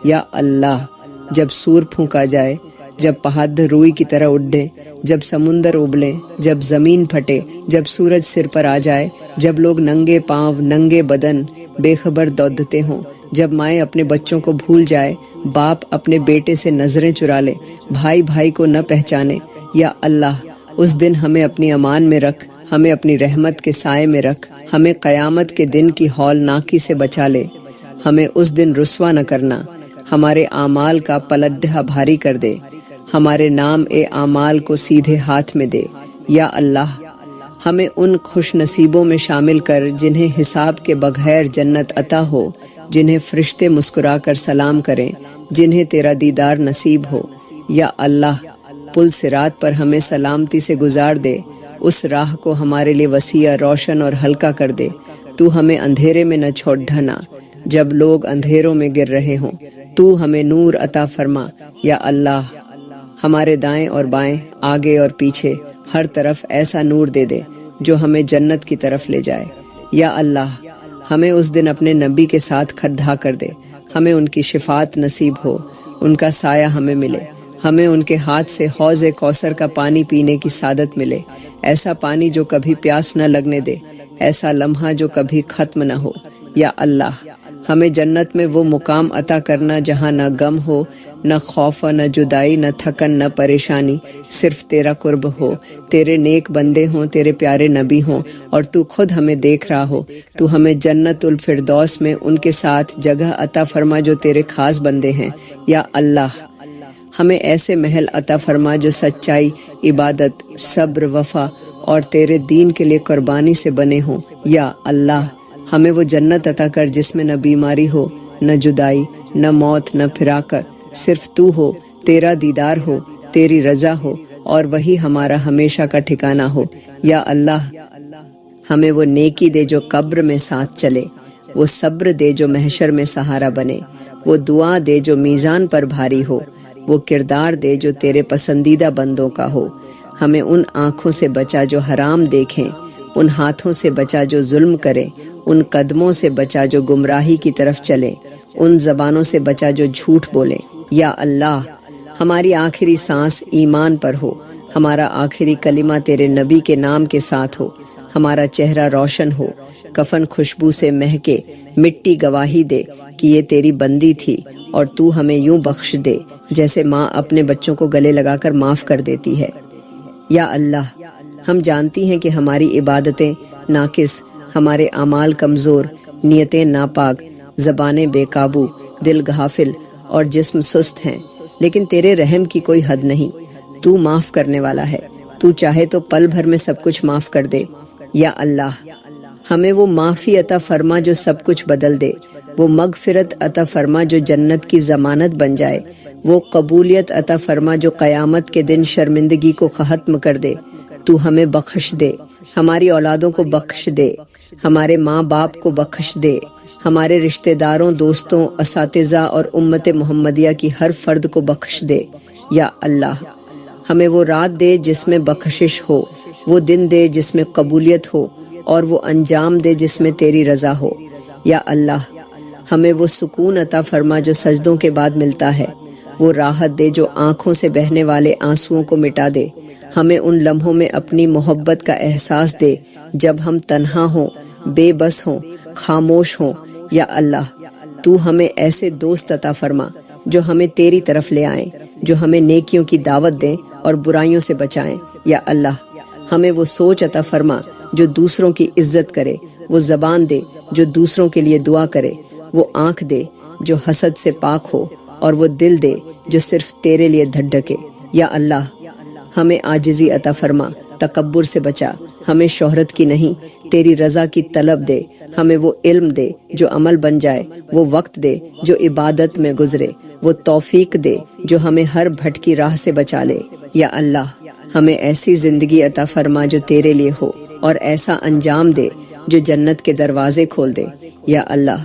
یا اللہ، جب سور پھونکا جائے، جب پہاڑ روئی کی طرح اڑے، جب سمندر ابلے، جب زمین پھٹے، جب سورج سر پر آ جائے، جب لوگ ننگے پاؤں، ننگے بدن، بے خبر دوڑتے ہوں، جب مائیں اپنے بچوں کو بھول جائے، باپ اپنے بیٹے سے نظریں چرا لے، بھائی بھائی کو نہ پہچانے۔ یا اللہ، اس دن ہمیں اپنی امان میں رکھ، ہمیں اپنی رحمت کے سائے میں رکھ، ہمیں قیامت کے دن کی ہولناکی سے بچا لے، ہمیں اس دن رسوا نہ کرنا، ہمارے اعمال کا پلڑا بھاری کر دے، ہمارے نام اعمال کو سیدھے ہاتھ میں دے۔ یا اللہ، ہمیں ان خوش نصیبوں میں شامل کر جنہیں حساب کے بغیر جنت عطا ہو، جنہیں فرشتے مسکرا کر سلام کریں، جنہیں تیرا دیدار نصیب ہو۔ یا اللہ، پل صراط پر ہمیں سلامتی سے گزار دے، اس راہ کو ہمارے لیے وسیع، روشن اور ہلکا کر دے۔ تو ہمیں اندھیرے میں نہ چھوڑ ڈھنا جب لوگ اندھیروں میں گر رہے ہوں، تو ہمیں نور عطا فرما۔ یا اللہ، ہمارے دائیں اور بائیں، آگے اور پیچھے، ہر طرف ایسا نور دے دے جو ہمیں جنت کی طرف لے جائے۔ یا اللہ، ہمیں اس دن اپنے نبی کے ساتھ کھڑا کر دے، ہمیں ان کی شفاعت نصیب ہو، ان کا سایہ ہمیں ملے، ہمیں ان کے ہاتھ سے حوض کوثر کا پانی پینے کی سعادت ملے، ایسا پانی جو کبھی پیاس نہ لگنے دے، ایسا لمحہ جو کبھی ختم نہ ہو۔ یا اللہ، ہمیں جنت میں وہ مقام عطا کرنا جہاں نہ غم ہو، نہ خوف، نہ جدائی، نہ تھکن، نہ پریشانی، صرف تیرا قرب ہو، تیرے نیک بندے ہوں، تیرے پیارے نبی ہوں، اور تو خود ہمیں دیکھ رہا ہو۔ تو ہمیں جنت الفردوس میں ان کے ساتھ جگہ عطا فرما جو تیرے خاص بندے ہیں۔ یا اللہ، ہمیں ایسے محل عطا فرما جو سچائی، عبادت، صبر، وفا اور تیرے دین کے لیے قربانی سے بنے ہوں۔ یا اللہ، ہمیں وہ جنت عطا کر جس میں نہ بیماری ہو، نہ جدائی، نہ موت، نہ پھراکر، صرف تو ہو، تیرا دیدار ہو، تیری رضا ہو، اور وہی ہمارا ہمیشہ کا ٹھکانہ ہو۔ یا اللہ، ہمیں وہ نیکی دے جو قبر میں ساتھ چلے، وہ صبر دے جو محشر میں سہارا بنے، وہ دعا دے جو میزان پر بھاری ہو، وہ کردار دے جو تیرے پسندیدہ بندوں کا ہو۔ ہمیں ان آنکھوں سے بچا جو حرام دیکھیں، ان ہاتھوں سے بچا جو ظلم کرے، ان قدموں سے بچا جو گمراہی کی طرف چلے، ان زبانوں سے بچا جو جھوٹ بولے۔ یا اللہ، ہماری آخری سانس ایمان پر ہو، ہمارا آخری کلمہ تیرے نبی کے نام کے ساتھ ہو، ہمارا چہرہ روشن ہو، کفن خوشبو سے مہکے، مٹی گواہی دے کہ یہ تیری بندی تھی، اور تو ہمیں یوں بخش دے جیسے ماں اپنے بچوں کو گلے لگا کر معاف کر دیتی ہے۔ یا اللہ، ہم جانتی ہیں کہ ہماری عبادتیں ناقص، ہمارے اعمال کمزور، نیتیں ناپاک، زبانیں بے قابو، دل غافل اور جسم سست ہیں، لیکن تیرے رحم کی کوئی حد نہیں، تو معاف کرنے والا ہے، تو چاہے تو پل بھر میں سب کچھ معاف کر دے۔ یا اللہ، ہمیں وہ معافی عطا فرما جو سب کچھ بدل دے، وہ مغفرت عطا فرما جو جنت کی ضمانت بن جائے، وہ قبولیت عطا فرما جو قیامت کے دن شرمندگی کو ختم کر دے۔ تو ہمیں بخش دے، ہماری اولادوں کو بخش دے، ہمارے ماں باپ کو بخش دے، ہمارے رشتہ داروں، دوستوں، اساتذہ اور امت محمدیہ کی ہر فرد کو بخش دے۔ یا اللہ، ہمیں وہ رات دے جس میں بخشش ہو، وہ دن دے جس میں قبولیت ہو، اور وہ انجام دے جس میں تیری رضا ہو۔ یا اللہ، ہمیں وہ سکون عطا فرما جو سجدوں کے بعد ملتا ہے، وہ راحت دے جو آنکھوں سے بہنے والے آنسوؤں کو مٹا دے، ہمیں ان لمحوں میں اپنی محبت کا احساس دے جب ہم تنہا ہوں، بے بس ہوں، خاموش ہوں۔ یا اللہ، تو ہمیں ایسے دوست عطا فرما جو ہمیں تیری طرف لے آئیں، جو ہمیں نیکیوں کی دعوت دیں اور برائیوں سے بچائیں۔ یا اللہ، ہمیں وہ سوچ عطا فرما جو دوسروں کی عزت کرے، وہ زبان دے جو دوسروں کے لیے دعا کرے، وہ آنکھ دے جو حسد سے پاک ہو، اور وہ دل دے جو صرف تیرے لیے دھڑکے۔ یا اللہ، ہمیں عاجزی عطا فرما، تکبر سے بچا، ہمیں شہرت کی نہیں، تیری رضا کی طلب دے، ہمیں وہ علم دے جو عمل بن جائے، وہ وقت دے جو عبادت میں گزرے، وہ توفیق دے جو ہمیں ہر بھٹکی راہ سے بچا لے۔ یا اللہ، ہمیں ایسی زندگی عطا فرما جو تیرے لیے ہو، اور ایسا انجام دے جو جنت کے دروازے کھول دے۔ یا اللہ،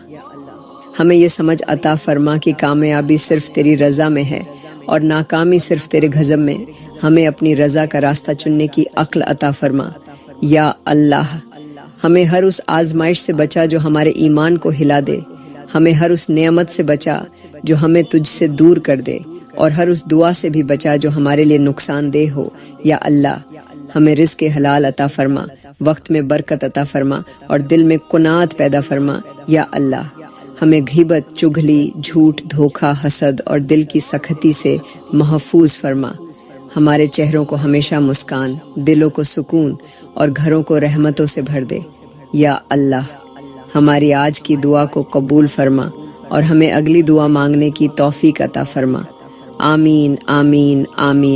ہمیں یہ سمجھ عطا فرما کہ کامیابی صرف تیری رضا میں ہے اور ناکامی صرف تیرے غضب میں۔ ہمیں اپنی رضا کا راستہ چننے کی عقل عطا فرما۔ یا اللہ، ہمیں ہر اس آزمائش سے بچا جو ہمارے ایمان کو ہلا دے، ہمیں ہر اس نعمت سے بچا جو ہمیں تجھ سے دور کر دے، اور ہر اس دعا سے بھی بچا جو ہمارے لیے نقصان دہ ہو۔ یا اللہ، ہمیں رزق حلال عطا فرما، وقت میں برکت عطا فرما، اور دل میں قناعت پیدا فرما۔ یا اللہ، ہمیں غیبت، چغلی، جھوٹ، دھوکہ، حسد اور دل کی سختی سے محفوظ فرما۔ ہمارے چہروں کو ہمیشہ مسکان، دلوں کو سکون اور گھروں کو رحمتوں سے بھر دے۔ یا اللہ، ہماری آج کی دعا کو قبول فرما اور ہمیں اگلی دعا مانگنے کی توفیق عطا فرما۔ آمین آمین آمین۔